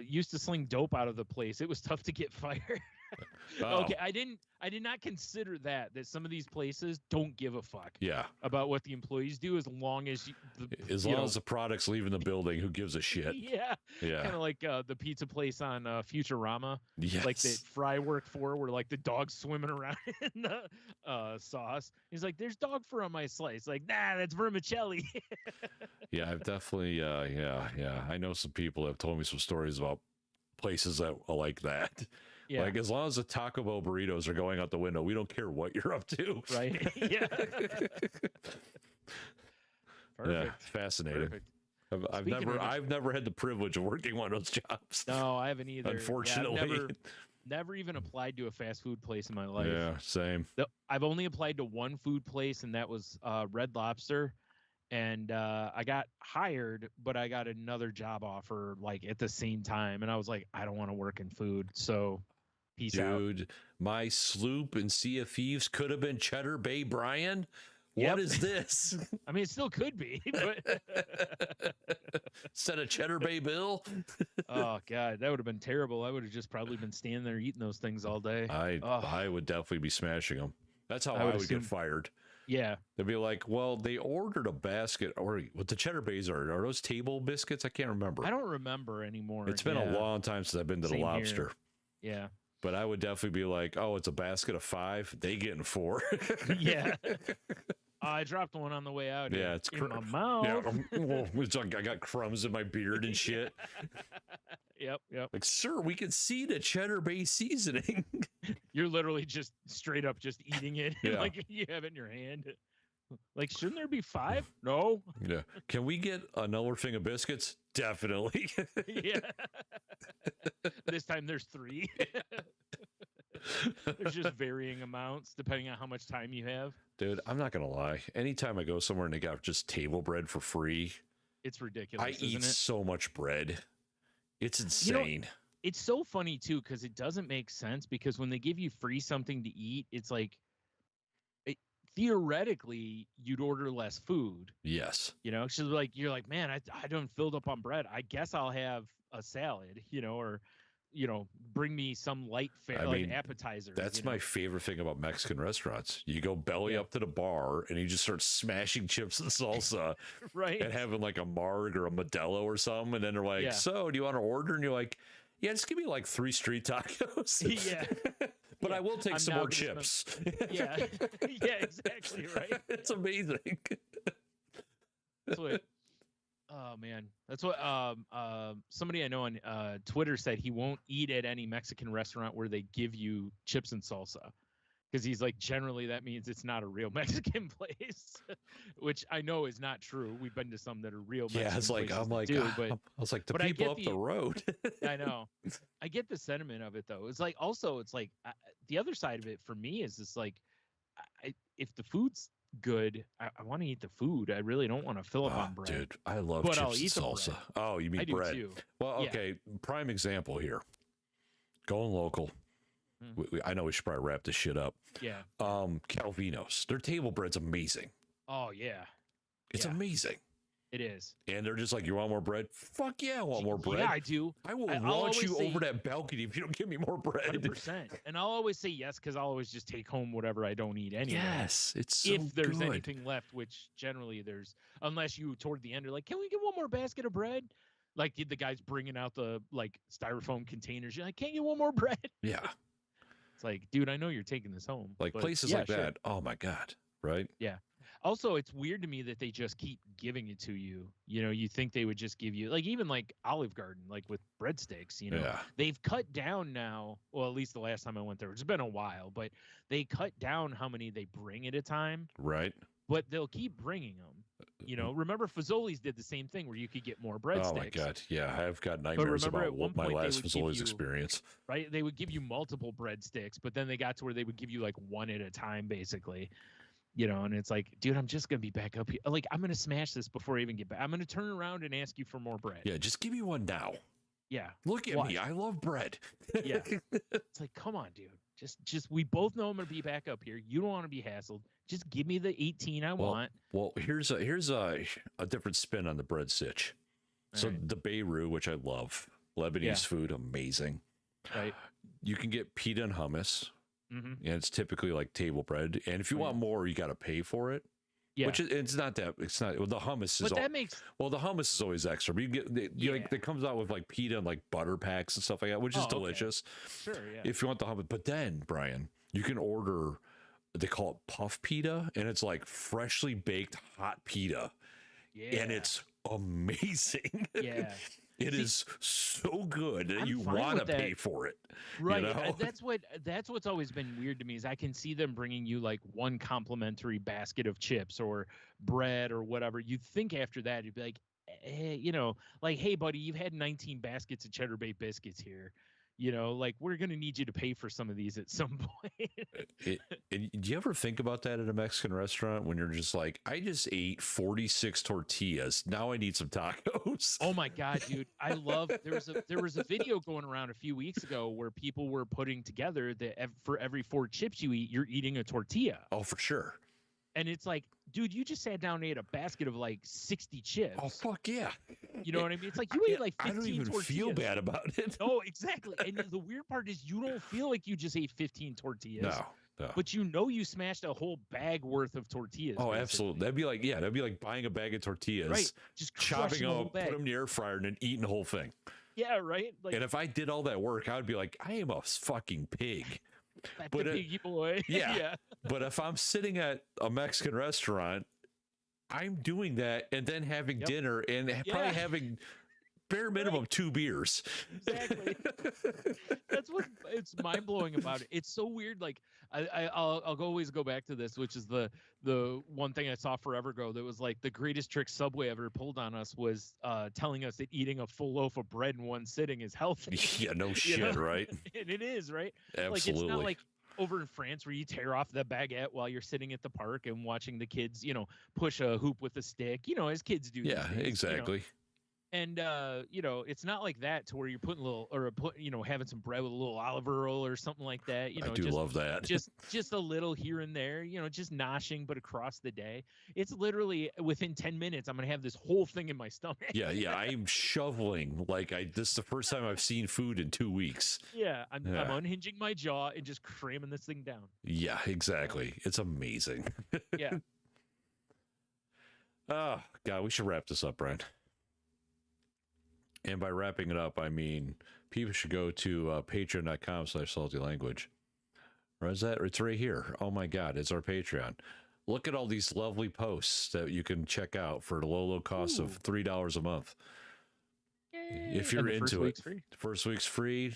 used to sling dope out of the place. It was tough to get fired. Okay, I did not consider that some of these places don't give a fuck about what the employees do as long as as the product's leaving the building, who gives a shit? Yeah. Kind of like the pizza place on Futurama. Yes. Like that Fry worked for, where like the dog's swimming around in the sauce. He's like, "There's dog fur on my slice." Like, nah, that's vermicelli. Yeah, I've definitely I know some people have told me some stories about places that are like that. Yeah. Like, as long as the Taco Bell burritos are going out the window, we don't care what you're up to. Right. Yeah. Perfect. Yeah, fascinating. Perfect. I've never had the privilege of working one of those jobs. No, I haven't either. Unfortunately. Yeah, never even applied to a fast food place in my life. Yeah, same. I've only applied to one food place, and that was Red Lobster. And I got hired, but I got another job offer like at the same time. And I was like, I don't want to work in food. So peace out. Dude, my sloop in Sea of Thieves could have been Cheddar Bay Brian. What is this? I mean, it still could be. But instead of Cheddar Bay Bill? Oh, God, that would have been terrible. I would have just probably been standing there eating those things all day. I would definitely be smashing them. That's how I would get fired. Yeah. They'd be like, well, they ordered a basket, or what the Cheddar Bays are those table biscuits? I can't remember. I don't remember anymore. It's been a long time since I've been to the Lobster. Here. Yeah. But I would definitely be like, oh, it's a basket of 5. They getting 4. Yeah. I dropped one on the way out. Yeah, it's in my mouth. Yeah, it's like I got crumbs in my beard and shit. Yep. Like, sir, we can see the Cheddar Bay seasoning. You're literally just straight up just eating it. Yeah. Like you have it in your hand. Like, shouldn't there be 5? No. Yeah. Can we get another thing of biscuits? Definitely. Yeah. This time there's 3. There's just varying amounts depending on how much time you have. Dude, I'm not gonna lie. Anytime I go somewhere and they got just table bread for free, it's ridiculous. I eat so much bread. It's insane. It's so funny too, because it doesn't make sense, because when they give you free something to eat, it's like theoretically you'd order less food. Yes. So like you're like, man, I don't filled up on bread. I guess I'll have a salad, or bring me some light fare, like appetizer. That's my favorite thing about Mexican restaurants. You go belly up to the bar and you just start smashing chips and salsa, right? And having like a marg or a Modelo or something. And then they're like, so do you want to order? And you're like, yeah, just give me like 3 street tacos. Yeah. But I will take some more chips. Yeah. Yeah, exactly. Right. It's amazing. That's what. Oh man, that's what somebody I know on Twitter said. He won't eat at any Mexican restaurant where they give you chips and salsa, because he's like, generally that means it's not a real Mexican place, which I know is not true. We've been to some that are real Mexican it's like places I'm like, but I was like, the people up the road. I know. I get the sentiment of it though. It's like, also it's like the other side of it for me is just like, if the food's good, I want to eat the food. I really don't want to fill up on bread. Dude, I love chips and salsa. Oh, you mean bread? Too. Well, okay. Prime example here. Going local. I know we should probably wrap this shit up. Yeah. Calvinos. Their table bread's amazing. Oh yeah. It's amazing. It is. And they're just like, you want more bread? Fuck yeah, I want more bread. Yeah, I do. I will launch you over that balcony if you don't give me more bread. 100%. And I'll always say yes, because I'll always just take home whatever I don't eat anyway. Yes, it's so if there's good. anything left, which generally there's, unless you toward the end are like, can we get one more basket of bread? Like the guy's bringing out the like styrofoam containers. You're like, can't you get one more bread? Yeah. It's like, dude, I know you're taking this home. Like places like that. Oh my God. Right? Yeah. Also, it's weird to me that they just keep giving it to you. You think they would just give you, like, even like Olive Garden, like with breadsticks, they've cut down now. Well, at least the last time I went there, it's been a while, but they cut down how many they bring at a time. Right. But they'll keep bringing them. Remember Fazoli's did the same thing where you could get more breadsticks. Oh my God. Yeah. I've got nightmares about my last Fazoli's experience. Right. They would give you multiple breadsticks, but then they got to where they would give you like one at a time, basically. And it's like, dude, I'm just going to be back up here. Like, I'm going to smash this before I even get back. I'm going to turn around and ask you for more bread. Yeah, just give me one now. Yeah. Look at me. I love bread. Yeah. It's like, come on, dude. Just we both know I'm going to be back up here. You don't want to be hassled. Just give me the 18 I want. Well, here's a different spin on the bread sitch. So the Beirut, which I love, Lebanese food, amazing. Right. You can get pita and hummus. Mm-hmm. And it's typically like table bread, and if you want more, you got to pay for it. Yeah, which it's not the hummus is. But that makes the hummus is always extra. But you get like it comes out with like pita and like butter packs and stuff like that, which is delicious. Okay. Sure, yeah. If you want the hummus, but then Brian, you can order. They call it puff pita, and it's like freshly baked hot pita, and it's amazing. Yeah. It is so good that you want to pay for it. Right. That's what's always been weird to me is I can see them bringing you like one complimentary basket of chips or bread or whatever. You'd think after that, you'd be like, hey, buddy, you've had 19 baskets of Cheddar Bay biscuits here. Like we're going to need you to pay for some of these at some point. Do you ever think about that at a Mexican restaurant when you're just like, I just ate 46 tortillas. Now I need some tacos. Oh my God, dude. I love, there was a video going around a few weeks ago where people were putting together that for every 4 chips you eat, you're eating a tortilla. Oh, for sure. And it's like, dude, you just sat down and ate a basket of like 60 chips. Oh, fuck yeah. You know what I mean? It's like you ate like 15 I don't even tortillas. feel bad about it. No, exactly. And the weird part is you don't feel like you just ate 15 tortillas. No. But you smashed a whole bag worth of tortillas. Oh, basically. Absolutely. That'd be like buying a bag of tortillas. Right. Just chopping them up, put them in the air fryer, and then eating the whole thing. Yeah, right? Like, and if I did all that work, I would be like, I am a fucking pig. But the piggy boy. Yeah. But if I'm sitting at a Mexican restaurant, I'm doing that and then having dinner and probably having bare minimum 2 beers. Exactly. That's what it's mind blowing about it. It's so weird. Like I'll always go back to this, which is the one thing I saw forever ago that was like the greatest trick Subway ever pulled on us was telling us that eating a full loaf of bread in one sitting is healthy. Yeah, no shit, right? And it is, right? Absolutely. Like it's not like over in France where you tear off the baguette while you're sitting at the park and watching the kids, push a hoop with a stick, as kids do. Yeah, exactly. And it's not like that to where you're putting a little or having some bread with a little olive oil or something like that. I do love that. just a little here and there, just noshing, but across the day. It's literally within 10 minutes, I'm gonna have this whole thing in my stomach. Yeah, I'm shoveling this is the first time I've seen food in 2 weeks. Yeah, I'm unhinging my jaw and just cramming this thing down. Yeah, exactly. It's amazing. Yeah. Oh God, we should wrap this up, Brian. And by wrapping it up, I mean people should go to patreon.com/saltylanguage. Where is that? It's right here. Oh my God, it's our Patreon. Look at all these lovely posts that you can check out for the low cost of $3 a month. Yay. If you're into it. Free. First week's free.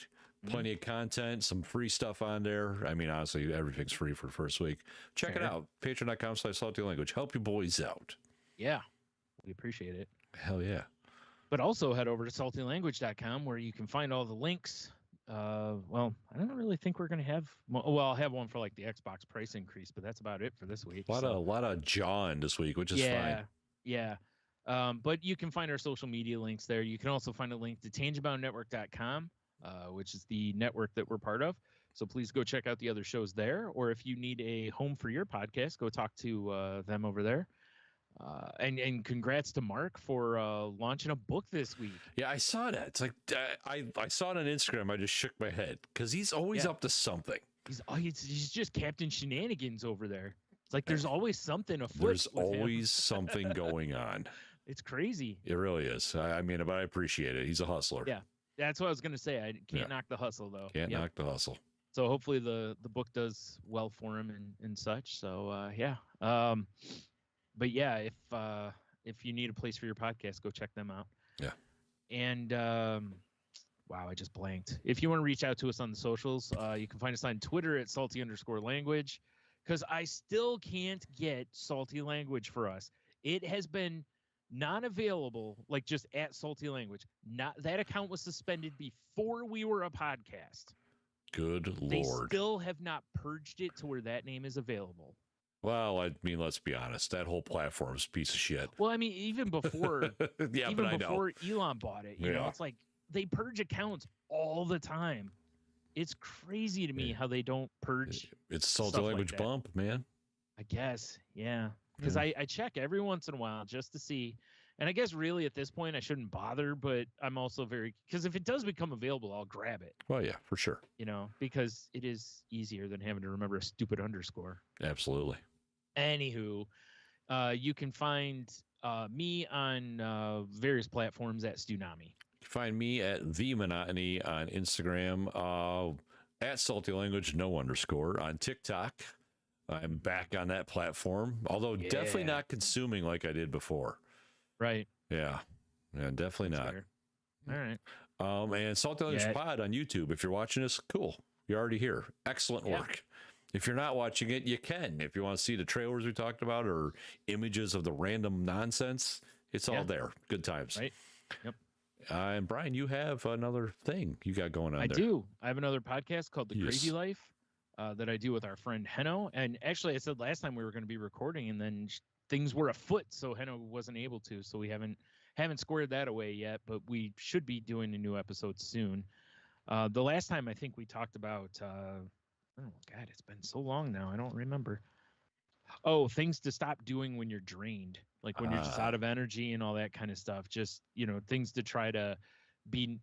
Plenty of content, some free stuff on there. I mean, honestly, everything's free for the first week. Check it out. Patreon.com/saltylanguage. Help you boys out. Yeah, we appreciate it. Hell yeah. But also head over to saltylanguage.com where you can find all the links. Well, I don't really think we're going to have. Well, I'll have one for like the Xbox price increase, but that's about it for this week. A lot of John this week, which is fine. Yeah. But you can find our social media links there. You can also find a link to tangiboundnetwork.com, which is the network that we're part of. So please go check out the other shows there. Or if you need a home for your podcast, go talk to them over there. And congrats to Mark for launching a book this week. Yeah, I saw that. It's like I saw it on Instagram. I just shook my head because he's always up to something. He's just Captain Shenanigans over there. It's like there's always something afoot. There's always something going on. It's crazy. It really is. I mean, but I appreciate it. He's a hustler. Yeah, that's what I was gonna say. I can't knock the hustle though. Can't knock the hustle. So hopefully the book does well for him and such. So yeah. But yeah, if you need a place for your podcast, go check them out. Yeah. And wow, I just blanked. If you want to reach out to us on the socials, you can find us on Twitter at @salty_language. Because I still can't get Salty Language for us. It has been non-available, like just at Salty Language. That account was suspended before we were a podcast. Good Lord. They still have not purged it to where that name is available. Well, I mean, let's be honest. That whole platform's a piece of shit. Well, I mean, even before, before Elon bought it, you know, it's like they purge accounts all the time. It's crazy to me how they don't purge. It's Salty Language bump, man. I guess, yeah. Because I check every once in a while just to see. And I guess really at this point I shouldn't bother, but I'm also because if it does become available, I'll grab it. Well, yeah, for sure. You know, because it is easier than having to remember a stupid underscore. Absolutely. Anywho, you can find me on various platforms at Stunami. You can find me at The Monotony on Instagram, at Salty Language, no underscore on TikTok. I'm back on that platform, although definitely not consuming like I did before. Right. Yeah, definitely not. Fair. All right. And Salty Language Pod on YouTube. If you're watching this, cool. You're already here. Excellent work. If you're not watching it, you can. If you want to see the trailers we talked about or images of the random nonsense, it's all there. Good times. Right. Yep. And Brian, you have another thing you got going on I there. do. I have another podcast called The Crazy Life that I do with our friend Henno. And actually, I said last time we were going to be recording, and then things were afoot, so Henno wasn't able to. So we haven't squared that away yet, but we should be doing a new episode soon. The last time I think we talked about, oh God, it's been so long now. I don't remember. Oh, things to stop doing when you're drained, like when you're just out of energy and all that kind of stuff. Just, you know, things to try to be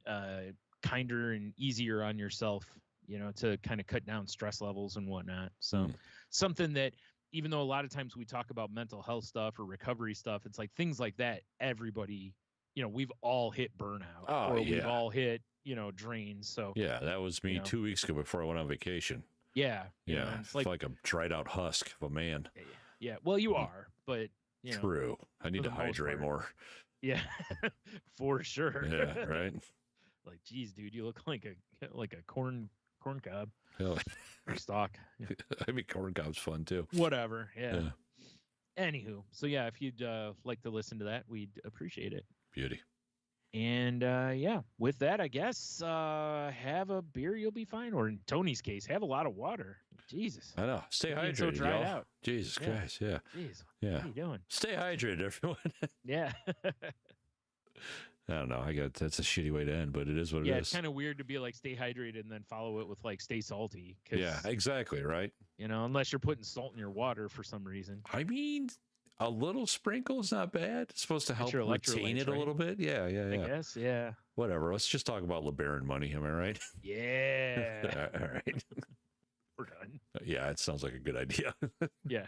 kinder and easier on yourself, you know, to kind of cut down stress levels and whatnot. So something that, even though a lot of times we talk about mental health stuff or recovery stuff, it's like things like that. Everybody, you know, we've all hit burnout we've all hit, you know, drains. So yeah, that was me 2 weeks ago before I went on vacation. Yeah. Yeah. It's like a dried out husk of a man. Yeah. Well, you are, but you know. True. I need to hydrate more. Yeah, for sure. Yeah. Right. Like, geez, dude, you look like a corn cob. Hell. Stalk. Yeah. I mean, corn cob's fun too. Whatever. Yeah. Anywho, so yeah, if you'd like to listen to that, we'd appreciate it. Beauty. And yeah, with that, I guess have a beer, you'll be fine. Or in Tony's case, have a lot of water. Jesus. I know. Stay hydrated. So dried y'all. out. Jesus Christ. Yeah. Jeez. Yeah. What are you doing? Stay hydrated, everyone. Yeah. I don't know. That's a shitty way to end, but it is what it Yeah, is. it's kind of weird to be like stay hydrated and then follow it with like stay salty. 'Cause, Yeah, exactly. Right. unless you're putting salt in your water for some reason. I mean, a little sprinkle is not bad. It's supposed to help your retain electrolytes, it a right? little bit. Yeah. I guess, yeah. Whatever. Let's just talk about LeBaron money. Am I right? Yeah. All right. We're done. Yeah, it sounds like a good idea. Yeah.